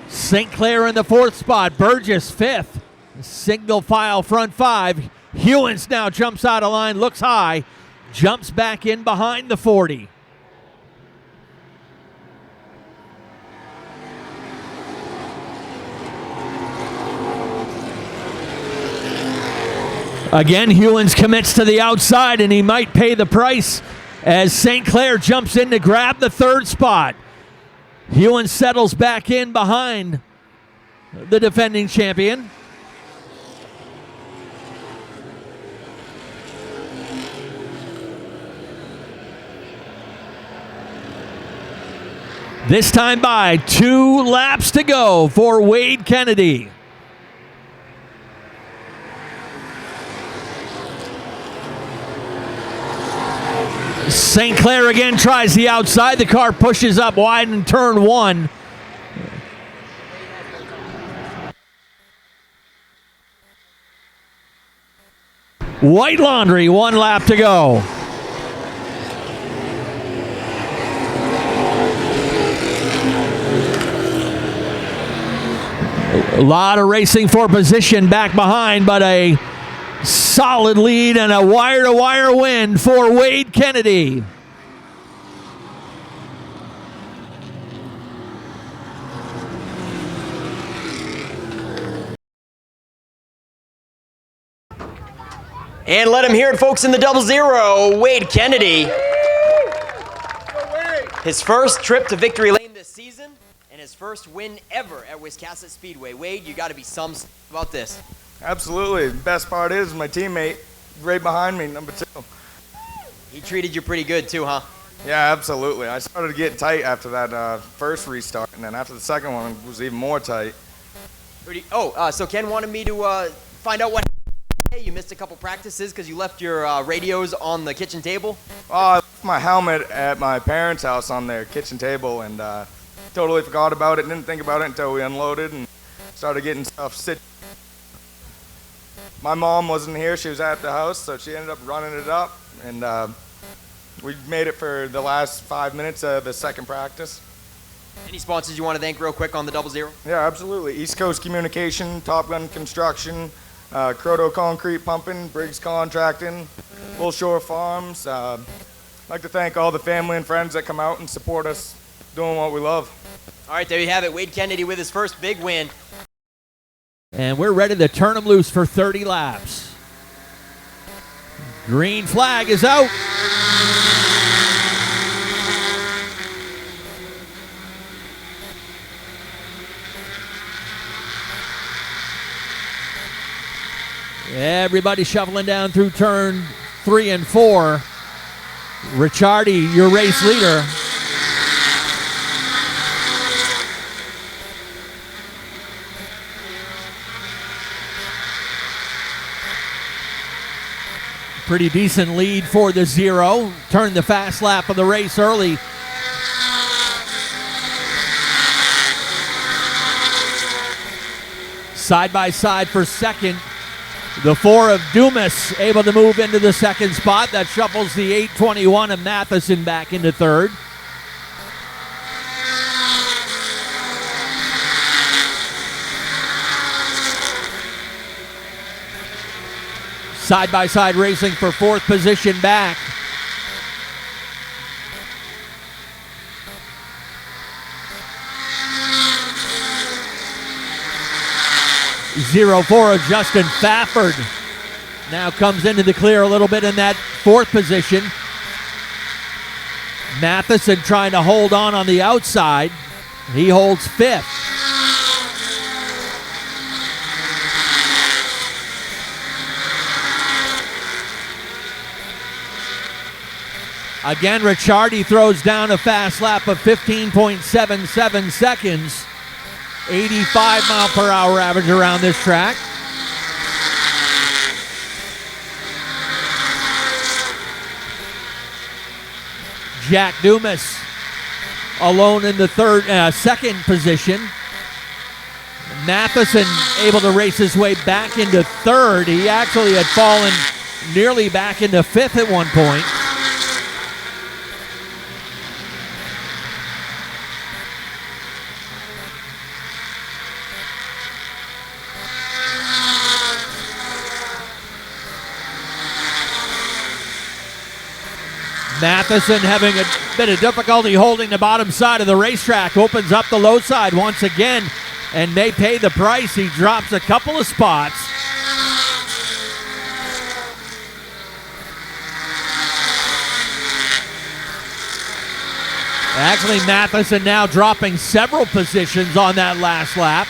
St. Clair in the 4th spot. Burgess 5th. Single file front 5. Hewins now jumps out of line, looks high, jumps back in behind the 40. Again, Hewins commits to the outside, and he might pay the price as St. Clair jumps in to grab the 3rd spot. Hewins settles back in behind the defending champion. This time by 2 laps to go for Wade Kennedy. St. Clair again tries the outside. The car pushes up wide in turn 1. White Laundry, 1 lap to go. A lot of racing for position back behind, but a solid lead and a wire-to-wire win for Wade Kennedy. And let him hear it, folks, in the 00, Wade Kennedy. His first trip to victory lane this season and his first win ever at Wiscasset Speedway. Wade, you got to be summed about this. Absolutely. The best part is my teammate right behind me, number 2. He treated you pretty good too, huh? Yeah, absolutely. I started to get tight after that first restart, and then after the second one, it was even more tight. So Ken wanted me to find out what you missed a couple practices because you left your radios on the kitchen table? I left my helmet at my parents' house on their kitchen table and totally forgot about it, didn't think about it until we unloaded and started getting stuff stitched. My mom wasn't here, she was at the house, so she ended up running it up, and we made it for the last 5 minutes of the second practice. Any sponsors you want to thank real quick on the 00? Yeah, absolutely. East Coast Communication, Top Gun Construction, Croto Concrete Pumping, Briggs Contracting, Bull Shore Farms. I'd like to thank all the family and friends that come out and support us doing what we love. All right, there you have it. Wade Kennedy with his first big win. And we're ready to turn them loose for 30 laps. Green flag is out. Everybody shuffling down through turn 3 and 4. Ricciardi, your race leader. Pretty decent lead for the 0. Turned the fast lap of the race early. Side by side for second. The 4 of Dumas able to move into the second spot. That shuffles the 821 of Matheson back into third. Side-by-side racing for 4th position back. Zero 4 of Justin Fafford now comes into the clear a little bit in that 4th position. Matheson trying to hold on the outside. He holds 5th. Again, Ricciardi throws down a fast lap of 15.77 seconds. 85 mile per hour average around this track. Jack Dumas alone in the second position. Matheson able to race his way back into third. He actually had fallen nearly back into 5th at one point. Matheson having a bit of difficulty holding the bottom side of the racetrack. Opens up the low side once again and may pay the price. He drops a couple of spots. Actually, Matheson now dropping several positions on that last lap.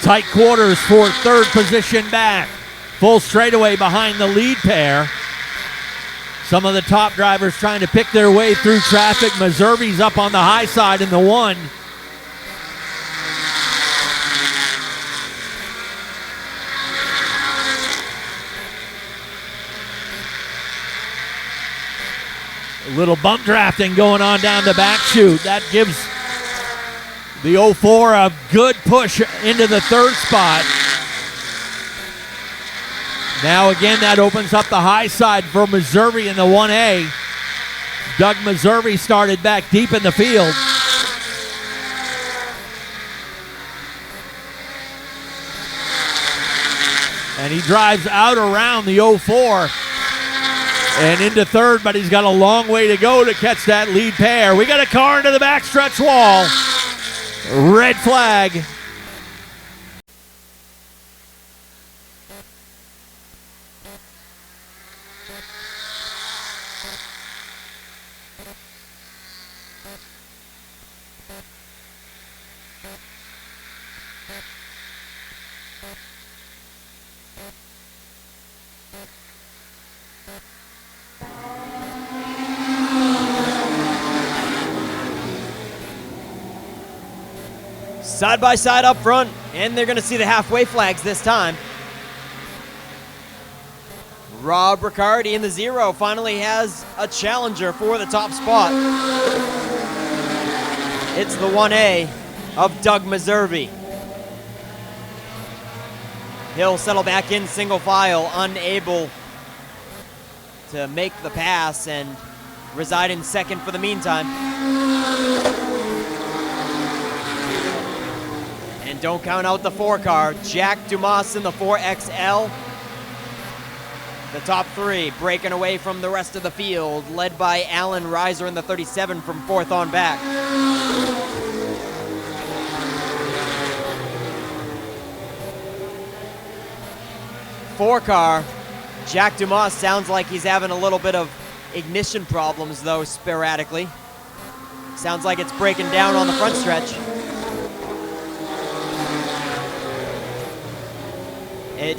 Tight quarters for 3rd position back. Full straightaway behind the lead pair. Some of the top drivers trying to pick their way through traffic. Meservy's up on the high side in the 1. Little bump drafting going on down the back chute. That gives the 04 a good push into the third spot. Now again, that opens up the high side for Missouri in the 1A. Doug Missouri started back deep in the field. And he drives out around the 04 and into third, but he's got a long way to go to catch that lead pair. We got a car into the backstretch wall. Red flag. Side by side up front, and they're going to see the halfway flags this time. Rob Riccardi in the 0 finally has a challenger for the top spot. It's the 1A of Doug Missouri. He'll settle back in single file, unable to make the pass and reside in second for the meantime. And don't count out the 4 car. Jack Dumas in the 4XL. The top 3 breaking away from the rest of the field, led by Alan Reiser in the 37 from 4th on back. Four car, Jack Dumas sounds like he's having a little bit of ignition problems though, sporadically. Sounds like it's breaking down on the front stretch. It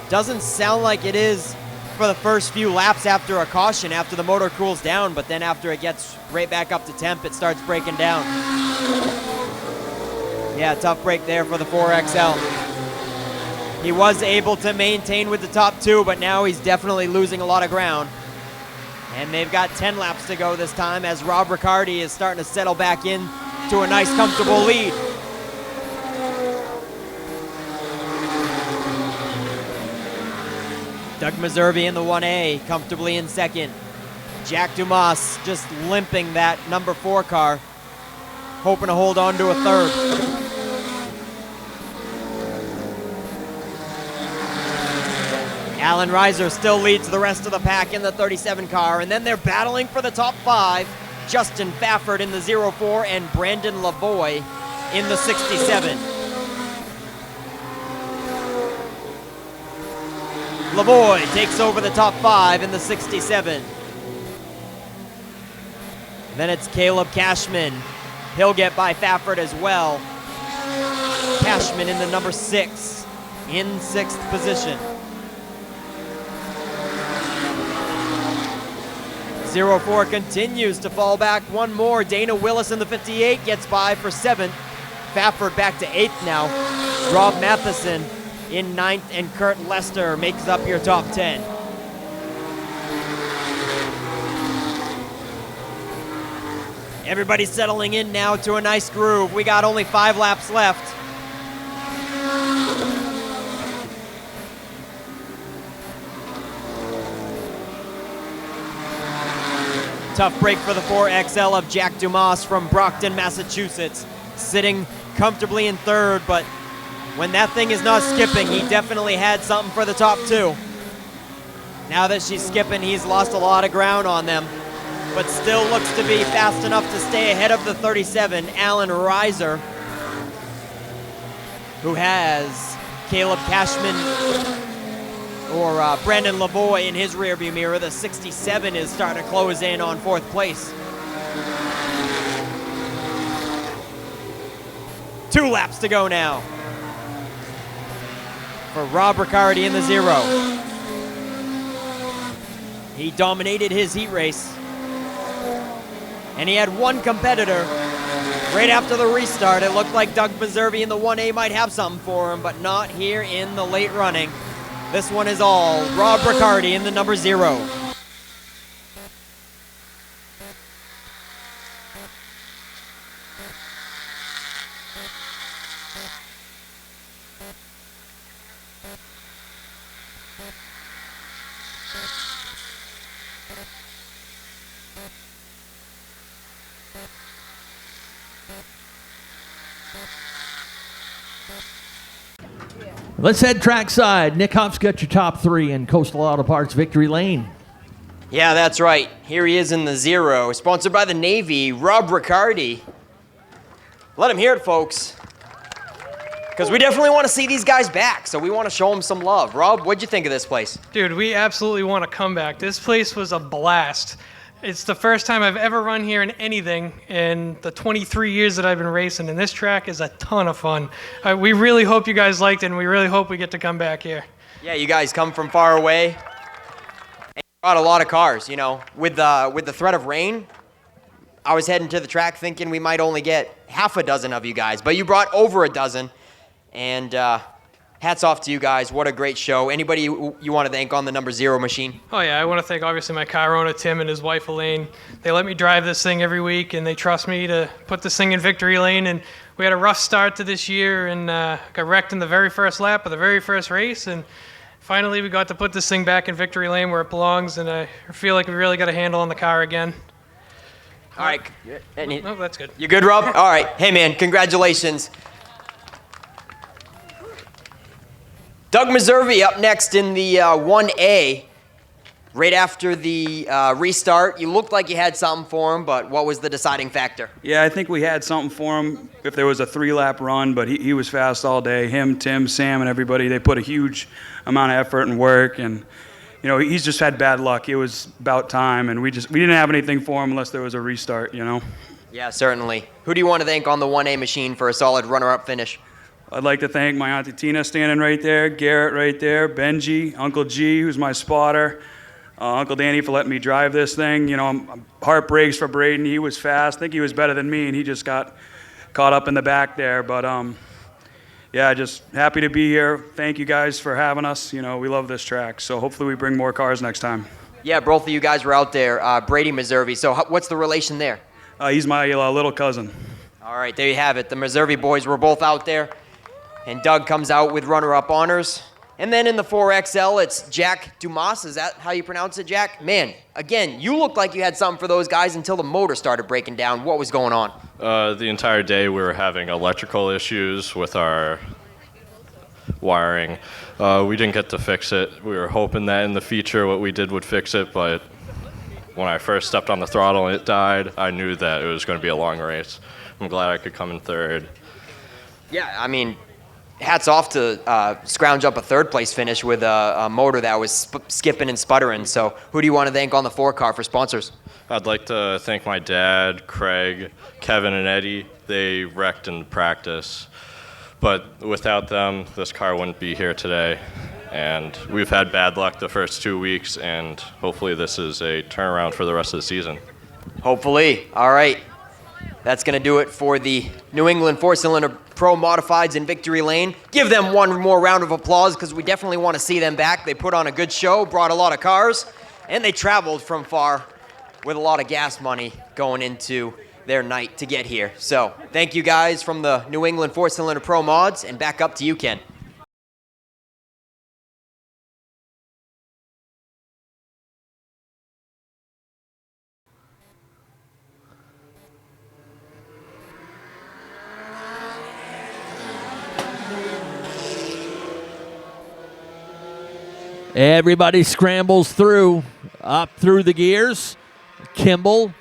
doesn't sound like it is for the first few laps after a caution, after the motor cools down, but then after it gets right back up to temp, it starts breaking down. Yeah, tough break there for the 4XL. He was able to maintain with the top 2, but now he's definitely losing a lot of ground. And they've got 10 laps to go this time as Rob Riccardi is starting to settle back in to a nice, comfortable lead. Doug Missouri in the 1A, comfortably in second. Jack Dumas just limping that number 4 car, hoping to hold on to a third. Alan Reiser still leads the rest of the pack in the 37 car, and then they're battling for the top 5. Justin Fafford in the 04 and Brandon Lavoie in the 67. Lavoie takes over the top 5 in the 67. Then it's Caleb Cashman. He'll get by Fafford as well. Cashman in the number 6 in 6th position. 04 continues to fall back one more. Dana Willis in the 58 gets by for 7th. Fafford back to 8th now. Rob Matheson in 9th, and Kurt Lester makes up your top 10. Everybody's settling in now to a nice groove. We got only 5 laps left. Tough break for the 4XL of Jack Dumas from Brockton, Massachusetts. Sitting comfortably in 3rd, but when that thing is not skipping, he definitely had something for the top 2. Now that she's skipping, he's lost a lot of ground on them, but still looks to be fast enough to stay ahead of the 37, Alan Reiser, who has Caleb Cashman or Brandon Lavoie in his rearview mirror. The 67 is starting to close in on 4th place. 2 laps to go now for Rob Riccardi in the 0. He dominated his heat race, and he had one competitor. Right after the restart, it looked like Doug Missouri in the 1A might have something for him, but not here in the late running. This one is all Rob Riccardi in the number 0. Let's head trackside. Nick Huff's got your top 3 in Coastal Auto Parts Victory Lane. Yeah, that's right. Here he is in the 0, sponsored by the Navy, Rob Riccardi. Let him hear it, folks. Because we definitely want to see these guys back, so we want to show them some love. Rob, what'd you think of this place? Dude, we absolutely want to come back. This place was a blast. It's the first time I've ever run here in anything in the 23 years that I've been racing, and this track is a ton of fun. We really hope you guys liked it, and we really hope we get to come back here. Yeah, you guys come from far away, and you brought a lot of cars, you know. With the threat of rain, I was heading to the track thinking we might only get half a dozen of you guys, but you brought over a dozen, and hats off to you guys. What a great show. Anybody you want to thank on the number 0 machine? Oh yeah, I want to thank obviously my car owner, Tim, and his wife, Elaine. They let me drive this thing every week, and they trust me to put this thing in victory lane. And we had a rough start to this year and got wrecked in the very first lap of the very first race. And finally, we got to put this thing back in victory lane where it belongs, and I feel like we really got a handle on the car again. All right. No, that's good. You good, Rob? All right. Hey, man, congratulations. Doug Meservey up next in the 1A. Right after the restart, you looked like you had something for him, but what was the deciding factor? Yeah, I think we had something for him if there was a 3-lap run, but he was fast all day. Him, Tim, Sam, and everybody, they put a huge amount of effort and work, and you know, he's just had bad luck. It was about time, and we didn't have anything for him unless there was a restart, you know? Yeah, certainly. Who do you want to thank on the 1A machine for a solid runner-up finish? I'd like to thank my Auntie Tina standing right there, Garrett right there, Benji, Uncle G, who's my spotter, Uncle Danny for letting me drive this thing. You know, I'm heart breaks for Braden. He was fast. I think he was better than me, and he just got caught up in the back there. But, yeah, just happy to be here. Thank you guys for having us. You know, we love this track, so hopefully we bring more cars next time. Yeah, both of you guys were out there. Brady Meservey. So what's the relation there? He's my little cousin. All right, there you have it. The Meservey boys were both out there. And Doug comes out with runner-up honors. And then in the 4XL, it's Jack Dumas. Is that how you pronounce it, Jack? Man, again, you looked like you had something for those guys until the motor started breaking down. What was going on? The entire day we were having electrical issues with our wiring. We didn't get to fix it. We were hoping that in the future what we did would fix it, but when I first stepped on the throttle and it died, I knew that it was going to be a long race. I'm glad I could come in third. Yeah, I mean, hats off to scrounge up a third-place finish with a motor that was skipping and sputtering. So who do you want to thank on the 4 car for sponsors? I'd like to thank my dad, Craig, Kevin, and Eddie. They wrecked in practice. But without them, this car wouldn't be here today. And we've had bad luck the first 2 weeks, and hopefully this is a turnaround for the rest of the season. Hopefully. All right. That's going to do it for the New England 4-cylinder Pro Modifieds in Victory Lane. Give them one more round of applause because we definitely want to see them back. They put on a good show, brought a lot of cars, and they traveled from far with a lot of gas money going into their night to get here. So thank you guys from the New England 4-cylinder Pro Mods, and back up to you, Ken. Everybody scrambles through, up through the gears. Kimball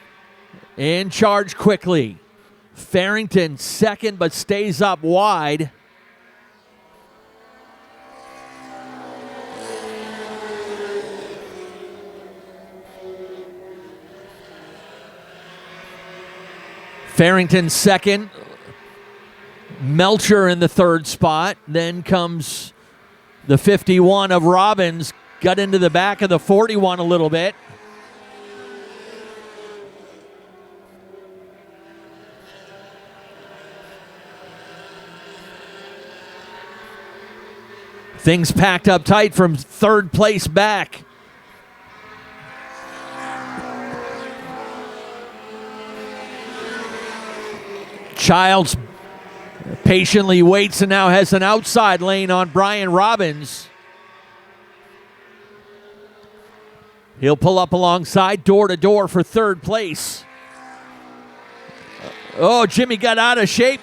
in charge quickly. Farrington second, but stays up wide. Farrington second. Melcher in the third spot. Then comes the 51 of Robbins, got into the back of the 41 a little bit. Things packed up tight from third place back. Childs patiently waits and now has an outside lane on Brian Robbins. He'll pull up alongside, door to door for third place. Oh, Jimmy got out of shape.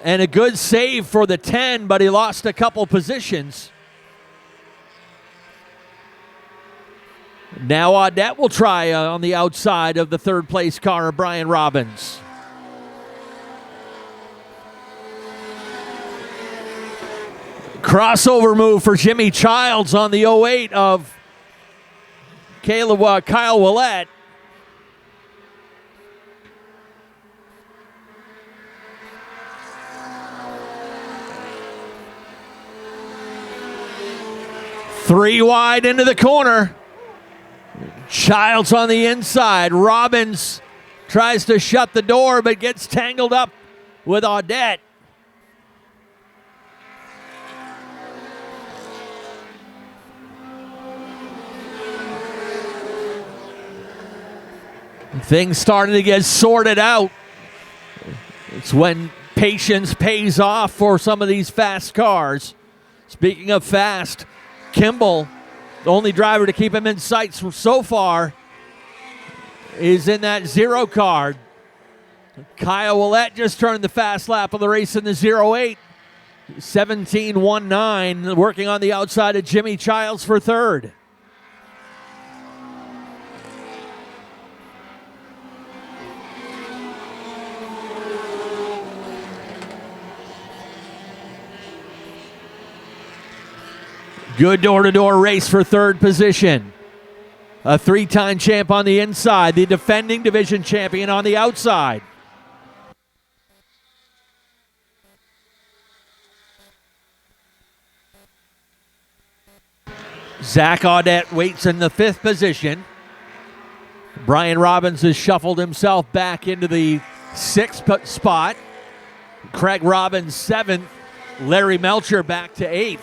And a good save for the 10, but he lost a couple positions. Now Audette will try on the outside of the third place car of Brian Robbins. Crossover move for Jimmy Childs on the 08 of Kyle Willett. Three wide into the corner. Childs on the inside. Robbins tries to shut the door but gets tangled up with Audette. Things starting to get sorted out. It's when patience pays off for some of these fast cars. Speaking of fast, Kimball, the only driver to keep him in sight so far, is in that 0 car. Kyle Willett just turned the fast lap of the race in the 08. 17.19, working on the outside of Jimmy Childs for third. Good door-to-door race for third position. A 3-time champ on the inside, the defending division champion on the outside. Zach Audette waits in the 5th position. Brian Robbins has shuffled himself back into the 6th spot. Craig Robbins 7th. Larry Melcher back to 8th.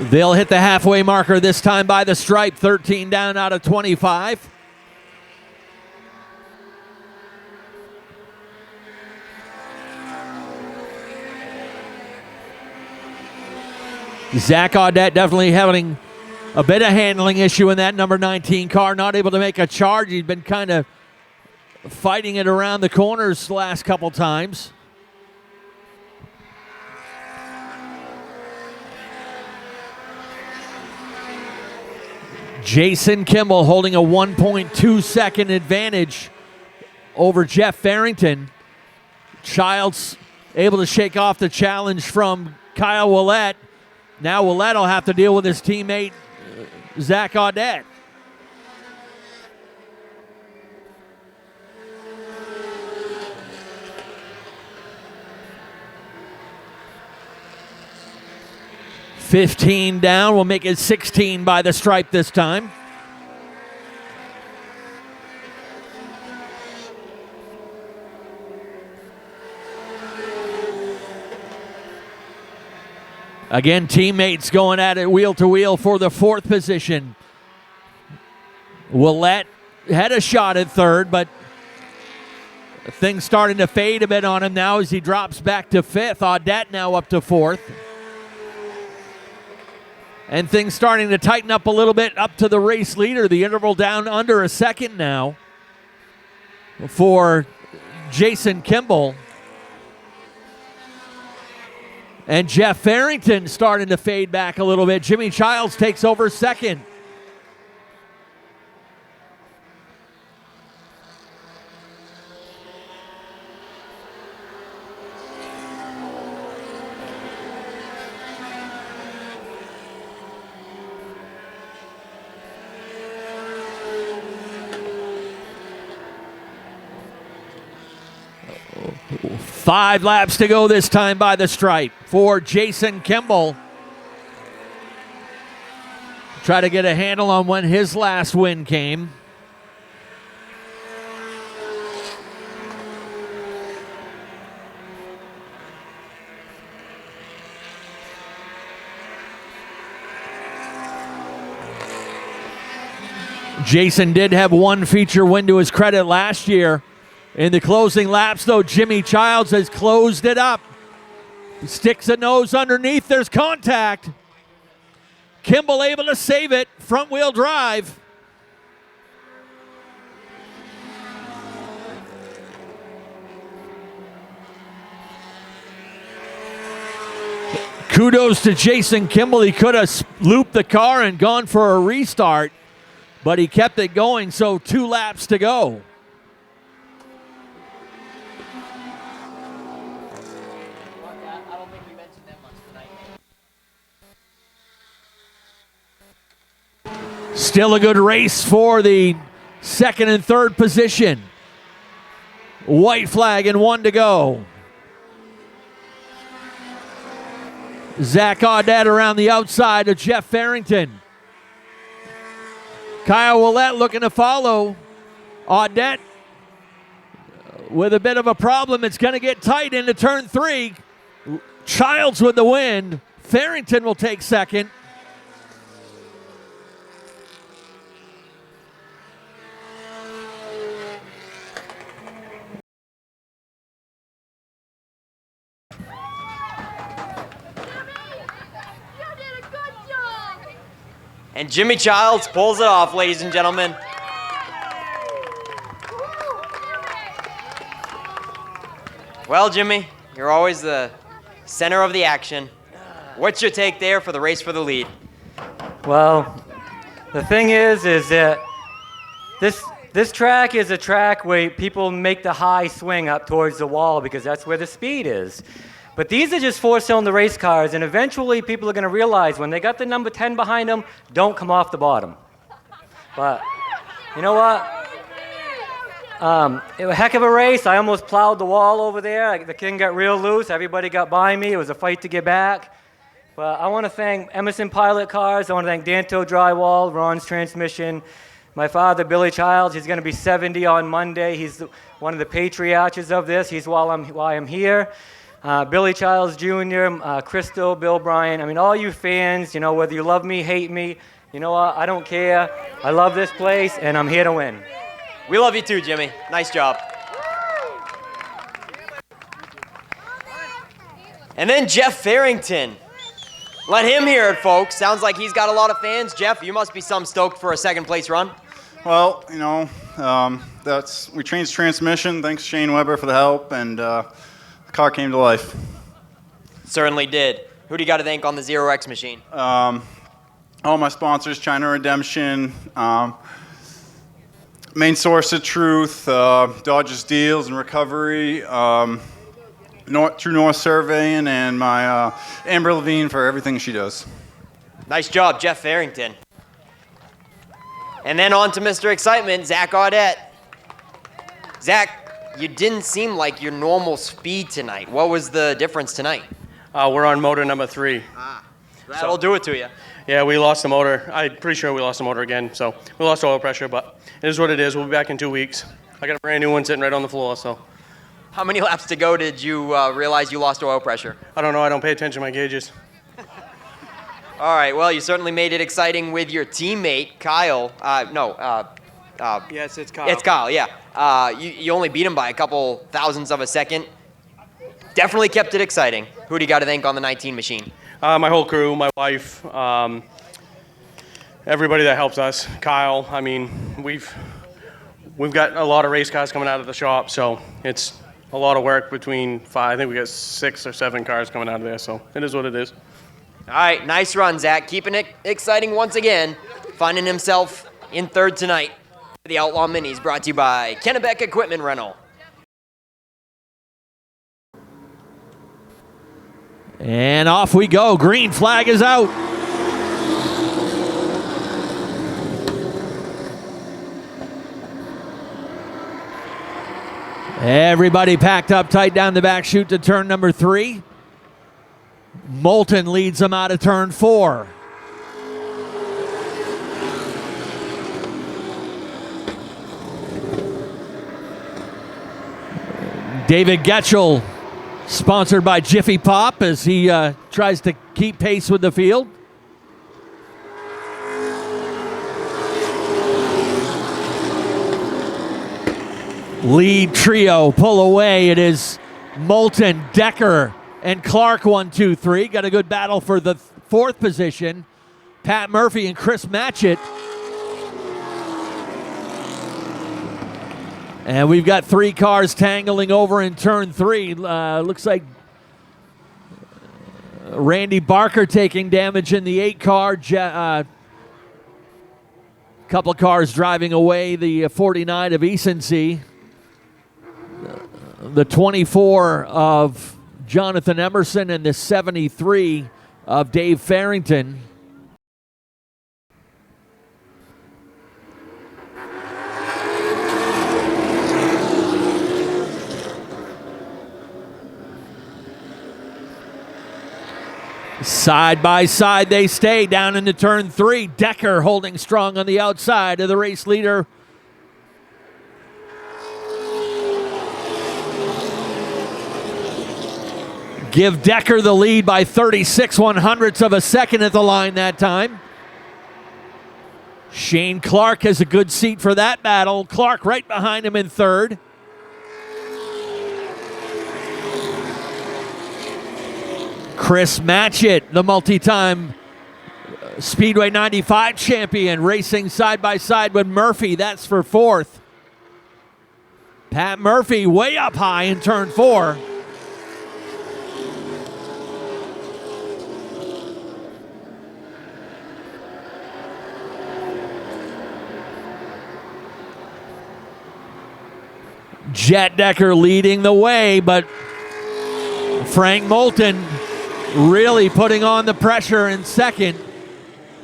They'll hit the halfway marker this time by the stripe, 13 down out of 25. Zach Audette definitely having a bit of handling issue in that number 19 car, not able to make a charge. He's been kind of fighting it around the corners the last couple times. Jason Kimball holding a 1.2 second advantage over Jeff Farrington. Childs able to shake off the challenge from Kyle Willett. Now Willett will have to deal with his teammate, Zach Audette. $15 down. We'll make it 16 by the stripe this time. Again, teammates going at it wheel to wheel for the 4th position. Willett had a shot at 3rd, but things starting to fade a bit on him now as he drops back to 5th. Audette now up to 4th. And things starting to tighten up a little bit up to the race leader. The interval down under a second now for Jason Kimball. And Jeff Farrington starting to fade back a little bit. Jimmy Childs takes over 2nd. Five laps to go this time by the stripe for Jason Kimball. Try to get a handle on when his last win came. Jason did have one feature win to his credit last year In the closing laps, though, Jimmy Childs has closed it up. He sticks a nose underneath. There's contact. Kimball able to save it. Front wheel drive. Kudos to Jason Kimball. He could have looped the car and gone for a restart, but he kept it going, so 2 laps to go. Still a good race for the second and third position. White flag and 1 to go. Zach Audette around the outside of Jeff Farrington. Kyle Willett looking to follow. Audette with a bit of a problem. It's going to get tight into turn 3. Childs with the win. Farrington will take second. And Jimmy Childs pulls it off, ladies and gentlemen. Well, Jimmy, you're always the center of the action. What's your take there for the race for the lead? Well, the thing is that this track is a track where people make the high swing up towards the wall because that's where the speed is. But these are just 4-cylinder race cars, and eventually people are going to realize when they got the number 10 behind them, don't come off the bottom. But you know what? It was a heck of a race. I almost plowed the wall over there. The king got real loose. Everybody got by me. It was a fight to get back. But I want to thank Emerson Pilot Cars. I want to thank Danto Drywall, Ron's Transmission. My father, Billy Childs, he's going to be 70 on Monday. He's one of the patriarchs of this. He's why I'm here. Billy Childs Jr., Crystal, Bill Bryan. I mean, all you fans, you know, whether you love me, hate me, you know what? I don't care. I love this place, and I'm here to win. We love you too, Jimmy. Nice job. And then Jeff Farrington. Let him hear it, folks. Sounds like he's got a lot of fans. Jeff, you must be some stoked for a second place run. Well, you know, we changed transmission. Thanks Shane Weber for the help, and the car came to life. Certainly did. Who do you got to thank on the Zero X machine? All my sponsors, China Redemption, Main Source of Truth, Dodges Deals and Recovery, True North Surveying, and my Amber Levine for everything she does. Nice job, Jeff Farrington. And then on to Mr. Excitement, Zach Audette. Zach, you didn't seem like your normal speed tonight. What was the difference tonight? We're on motor number 3. That'll do it to you. Yeah, we lost the motor. I'm pretty sure we lost the motor again. So we lost oil pressure, but it is what it is. We'll be back in 2 weeks. I got a brand new one sitting right on the floor. So. How many laps to go did you realize you lost oil pressure? I don't know. I don't pay attention to my gauges. All right. Well, you certainly made it exciting with your teammate, Kyle. Yes, it's Kyle. It's Kyle, yeah. You only beat him by a couple thousandths of a second. Definitely kept it exciting. Who do you got to thank on the 19 machine? My whole crew, my wife, everybody that helps us. Kyle, I mean, we've got a lot of race cars coming out of the shop, so it's a lot of work between 5. I think we got 6 or 7 cars coming out of there, so it is what it is. All right, nice run, Zach. Keeping it exciting once again. Finding himself in third tonight. The Outlaw Minis brought to you by Kennebec Equipment Rental. And off we go. Green flag is out. Everybody packed up tight down the back chute to turn number 3. Moulton leads them out of turn 4. David Getchell, sponsored by Jiffy Pop, as he tries to keep pace with the field. Lead trio pull away. It is Moulton, Decker, and Clark 1, 2, 3. Got a good battle for the fourth position. Pat Murphy and Chris Matchett. And we've got 3 cars tangling over in turn 3. Looks like Randy Barker taking damage in the 8 car. Couple of cars driving away. The 49 of Easonsee. The 24 of Jonathan Emerson and the 73 of Dave Farrington. Side by side they stay down into turn 3. Decker holding strong on the outside of the race leader. Give Decker the lead by 36/100ths of a second at the line that time. Shane Clark has a good seat for that battle. Clark right behind him in third. Chris Matchett, the multi-time Speedway 95 champion, racing side by side with Murphy. That's for fourth. Pat Murphy way up high in turn 4. Jet Decker leading the way, but Frank Moulton really putting on the pressure in second.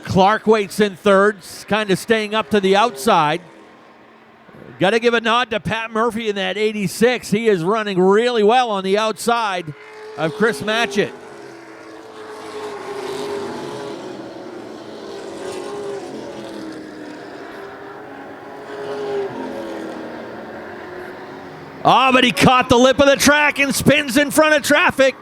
Clark waits in third, kind of staying up to the outside. Got to give a nod to Pat Murphy in that 86. He is running really well on the outside of Chris Matchett. Oh, but he caught the lip of the track and spins in front of traffic.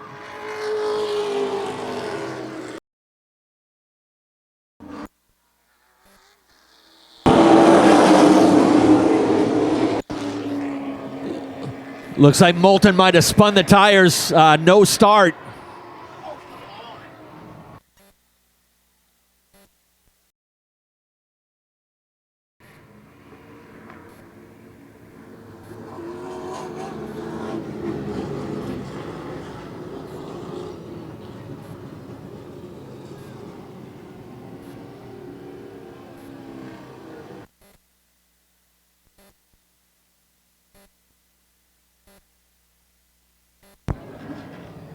Looks like Moulton might have spun the tires. No start.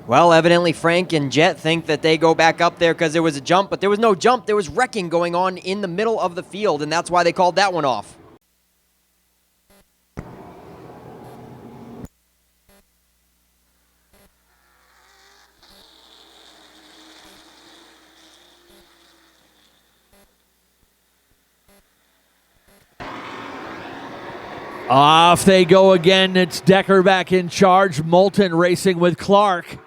Well, evidently Frank and Jet think that they go back up there because there was a jump, but there was no jump. There was wrecking going on in the middle of the field, and that's why they called that one off. Off they go again. It's Decker back in charge. Moulton racing with Clark.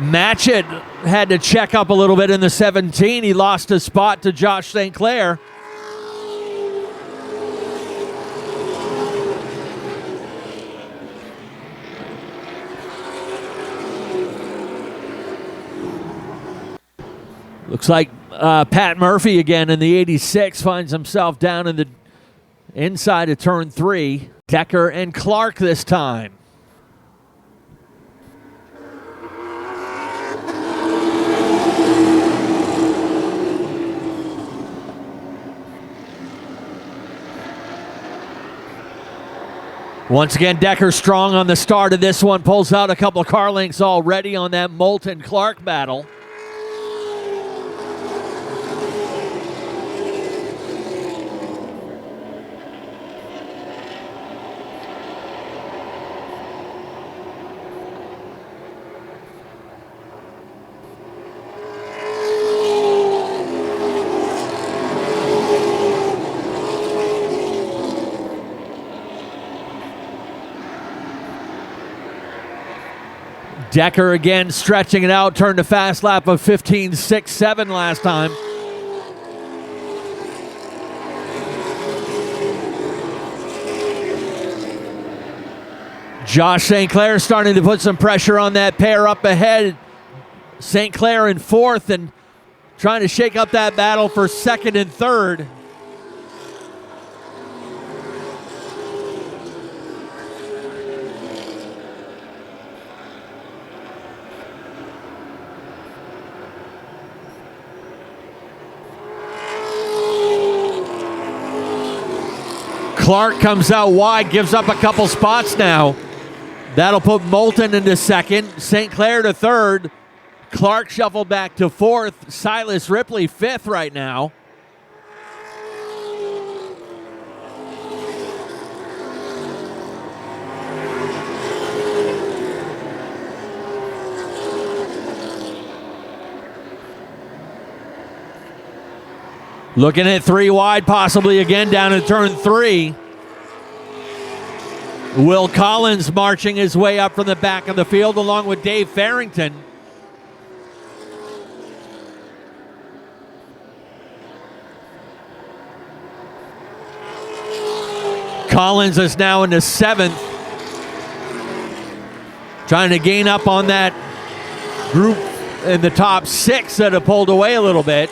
Matchett had to check up a little bit in the 17. He lost his spot to Josh St. Clair. Looks like Pat Murphy again in the 86 finds himself down in the inside of turn 3. Decker and Clark this time. Once again, Decker strong on the start of this one. Pulls out a couple of car lengths already on that Moulton-Clark battle. Decker again stretching it out, turned a fast lap of 15.67 last time. Josh St. Clair starting to put some pressure on that pair up ahead. St. Clair in fourth and trying to shake up that battle for second and third. Clark comes out wide, gives up a couple spots now. That'll put Moulton into second, St. Clair to third. Clark shuffled back to fourth. Silas Ripley fifth right now. Looking at 3 wide, possibly again down in turn 3. Will Collins marching his way up from the back of the field along with Dave Farrington. Collins is now into 7th. Trying to gain up on that group in the top 6 that have pulled away a little bit.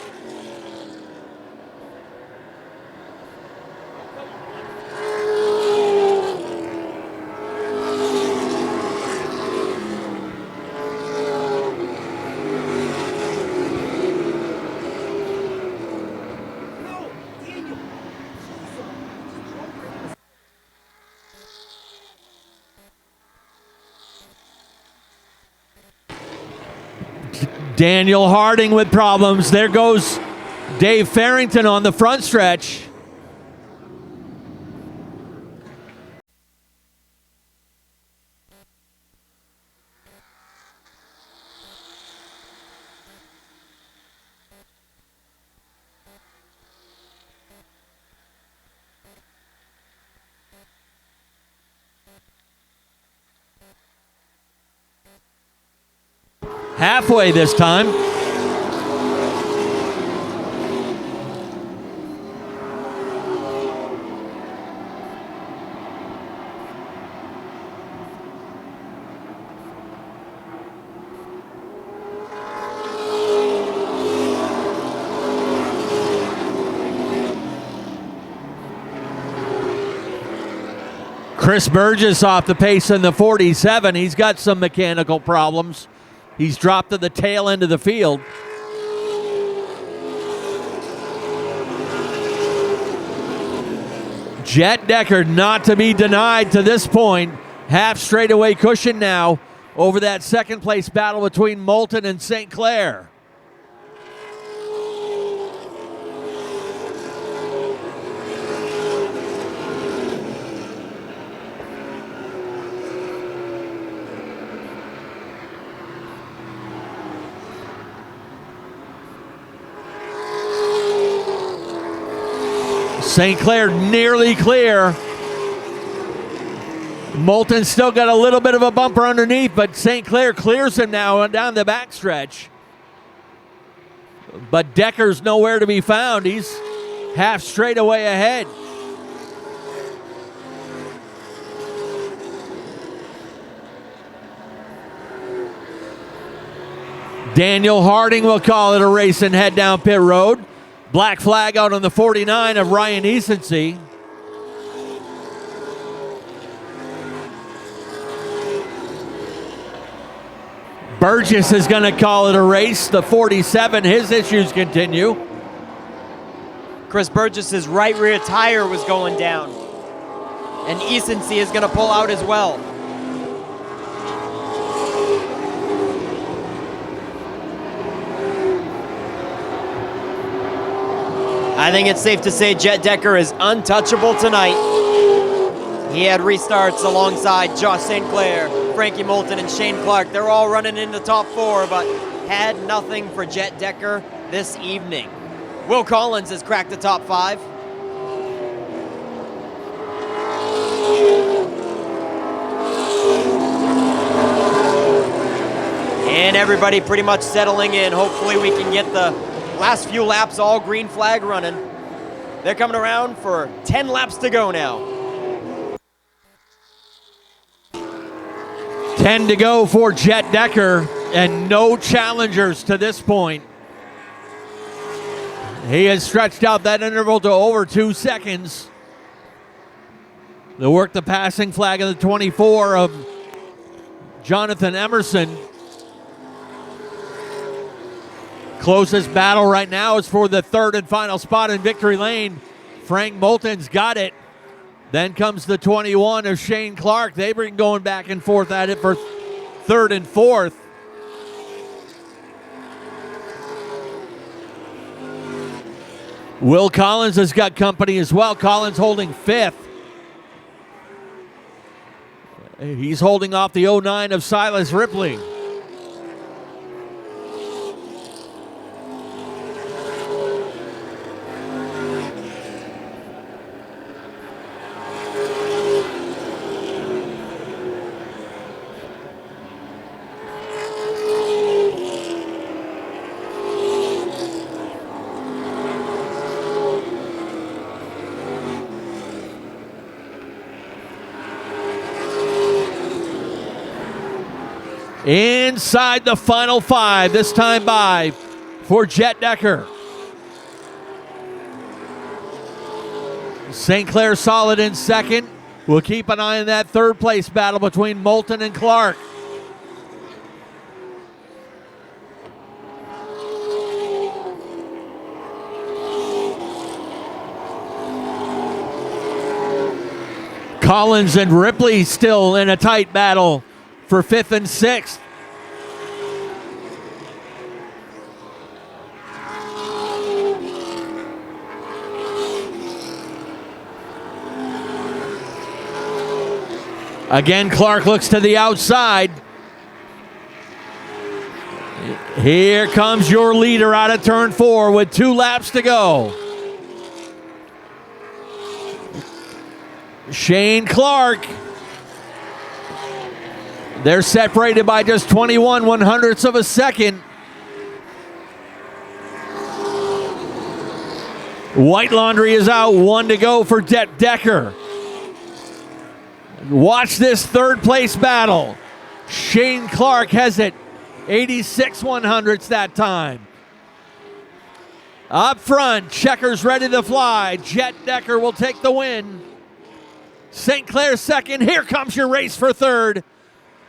Daniel Harding with problems. There goes Dave Farrington on the front stretch. Halfway this time. Chris Burgess off the pace in the 47. He's got some mechanical problems. He's dropped to the tail end of the field. Jet Decker not to be denied to this point. Half straightaway cushion now over that second place battle between Moulton and St. Clair. St. Clair nearly clear. Moulton still got a little bit of a bumper underneath, but St. Clair clears him now down the backstretch. But Decker's nowhere to be found. He's half straight away ahead. Daniel Harding will call it a race and head down pit road. Black flag out on the 49 of Ryan Easonsey. Burgess is going to call it a race. The 47, his issues continue. Chris Burgess's right rear tire was going down. And Easonsey is going to pull out as well. I think it's safe to say Jet Decker is untouchable tonight. He had restarts alongside Josh St. Clair, Frankie Moulton, and Shane Clark. They're all running in the top 4, but had nothing for Jet Decker this evening. Will Collins has cracked the top 5. And everybody pretty much settling in. Hopefully we can get the last few laps all green flag running. They're coming around for 10 laps to go now. 10 to go for Jet Decker, and no challengers to this point. He has stretched out that interval to over 2 seconds. They'll work the passing flag of the 24 of Jonathan Emerson. Closest battle right now is for the third and final spot in victory lane. Frank Moulton's got it. Then comes the 21 of Shane Clark. They've been going back and forth at it for third and fourth. Will Collins has got company as well. Collins holding fifth. He's holding off the 09 of Silas Ripley. Inside the final five, this time by for Jet Decker. St. Clair solid in second. We'll keep an eye on that third place battle between Moulton and Clark. Collins and Ripley still in a tight battle for fifth and sixth. Again, Clark looks to the outside. Here comes your leader out of turn 4 with 2 laps to go. Shane Clark. They're separated by just 21 100ths of a second. White Laundry is out, 1 to go for Jet Decker. Watch this third place battle. Shane Clark has it 86 100ths that time. Up front, Checkers ready to fly. Jet Decker will take the win. St. Clair second. Here comes your race for third.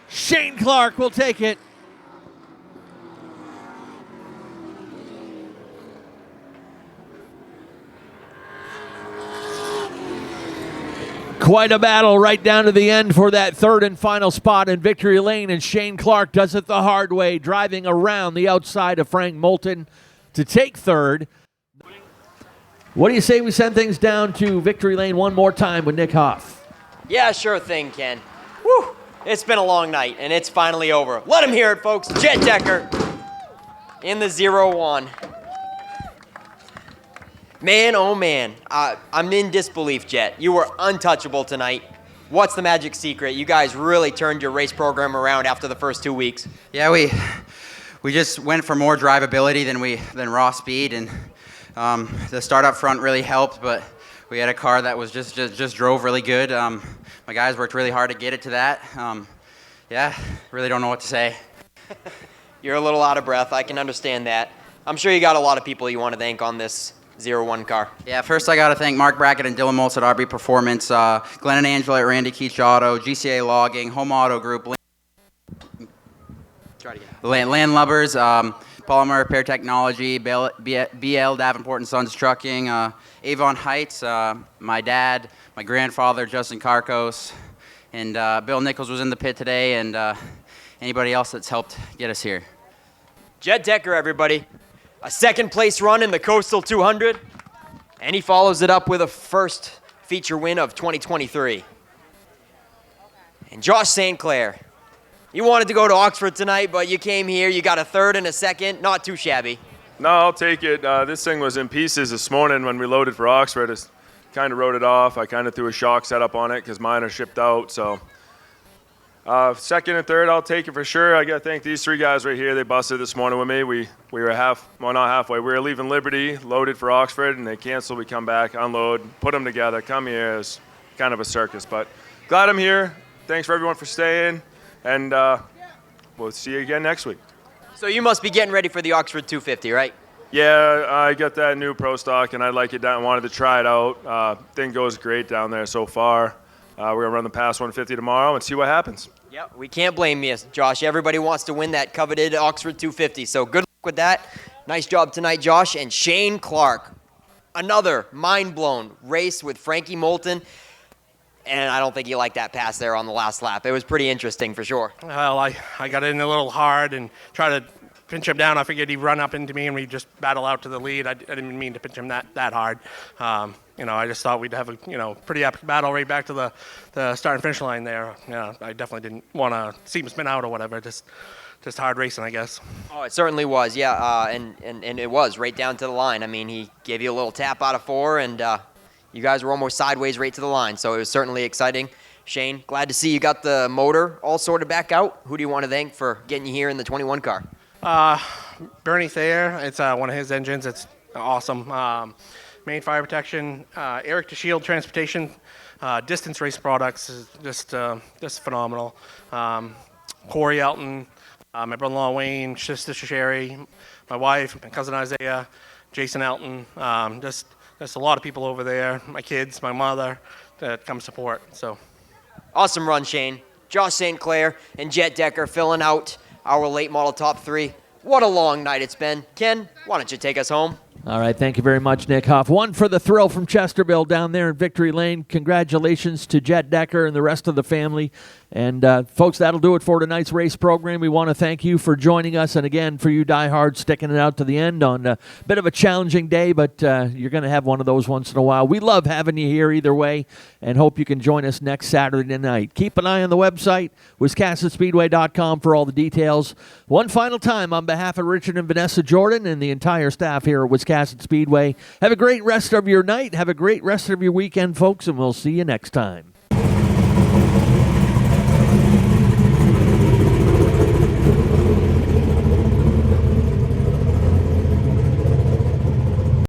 Shane Clark will take it. Quite a battle right down to the end for that third and final spot in victory lane, and Shane Clark does it the hard way, driving around the outside of Frank Moulton to take third. What do you say we send things down to victory lane one more time with Nick Hoff? Yeah, sure thing, Ken. Woo! It's been a long night, and it's finally over. Let him hear it, folks. Jet Decker in the 0-1. Man, oh man, I'm in disbelief, Jet. You were untouchable tonight. What's the magic secret? You guys really turned your race program around after the first 2 weeks. Yeah, we just went for more drivability than raw speed, and the start up front really helped, but we had a car that was just drove really good. My guys worked really hard to get it to that. Yeah, really don't know what to say. You're a little out of breath. I can understand that. I'm sure you got a lot of people you want to thank on this 0-1 car. Yeah, first I got to thank Mark Brackett and Dylan Moltz at RB Performance, Glenn and Angela at Randy Keach Auto, GCA Logging, Home Auto Group, Land Lubbers, Polymer Repair Technology, BL Davenport and Sons Trucking, Avon Heights, my dad, my grandfather, Justin Carcos, and Bill Nichols was in the pit today, and anybody else that's helped get us here. Jet Decker, everybody. A second place run in the Coastal 200, and he follows it up with a first feature win of 2023. And Josh St. Clair, you wanted to go to Oxford tonight, but you came here, you got a third and a second, not too shabby. No, I'll take it. This thing was in pieces this morning when we loaded for Oxford. I kind of wrote it off. I kind of threw a shock setup on it because mine are shipped out, so Second and third, I'll take it for sure. I got to thank these three guys right here. They busted this morning with me. We were not halfway. We were leaving Liberty, loaded for Oxford, and they canceled. We come back, unload, put them together, come here. It's kind of a circus, but glad I'm here. Thanks for everyone for staying, and we'll see you again next week. So you must be getting ready for the Oxford 250, right? Yeah, I got that new Pro Stock, and I like it down. Wanted to try it out. Thing goes great down there so far. We're going to run the Pass 150 tomorrow and see what happens. Yeah, we can't blame you, Josh. Everybody wants to win that coveted Oxford 250, so good luck with that. Nice job tonight, Josh. And Shane Clark, another mind-blown race with Frankie Moulton. And I don't think he liked that pass there on the last lap. It was pretty interesting for sure. Well, I got in a little hard and tried to pinch him down. I figured he'd run up into me and we'd just battle out to the lead. I didn't mean to pinch him that hard. I just thought we'd have a pretty epic battle right back to the start and finish line there. I definitely didn't want to see him spin out or whatever. Just hard racing, I guess. Oh, it certainly was, yeah. And it was right down to the line. I mean, he gave you a little tap out of 4, and you guys were almost sideways right to the line. So it was certainly exciting. Shane, glad to see you got the motor all sorted back out. Who do you want to thank for getting you here in the 21 car? Bernie Thayer. It's one of his engines. It's awesome. Main Fire Protection, Eric DeShield Transportation, Distance Race Products is just phenomenal. Corey Elton, my brother-in-law Wayne, sister Sherry, my wife, my cousin Isaiah, Jason Elton, just a lot of people over there, my kids, my mother, that come support. So, awesome run, Shane. Josh St. Clair and Jet Decker filling out our late model top 3. What a long night it's been. Ken, why don't you take us home? All right, thank you very much, Nick Huff. One for the thrill from Chesterville down there in Victory Lane. Congratulations to Jet Decker and the rest of the family. And, folks, that'll do it for tonight's race program. We want to thank you for joining us. And, again, for you diehards sticking it out to the end on a bit of a challenging day, but you're going to have one of those once in a while. We love having you here either way and hope you can join us next Saturday night. Keep an eye on the website, WiscassetSpeedway.com, for all the details. One final time on behalf of Richard and Vanessa Jordan and the entire staff here at Wiscasset Speedway, have a great rest of your night. Have a great rest of your weekend, folks, and we'll see you next time.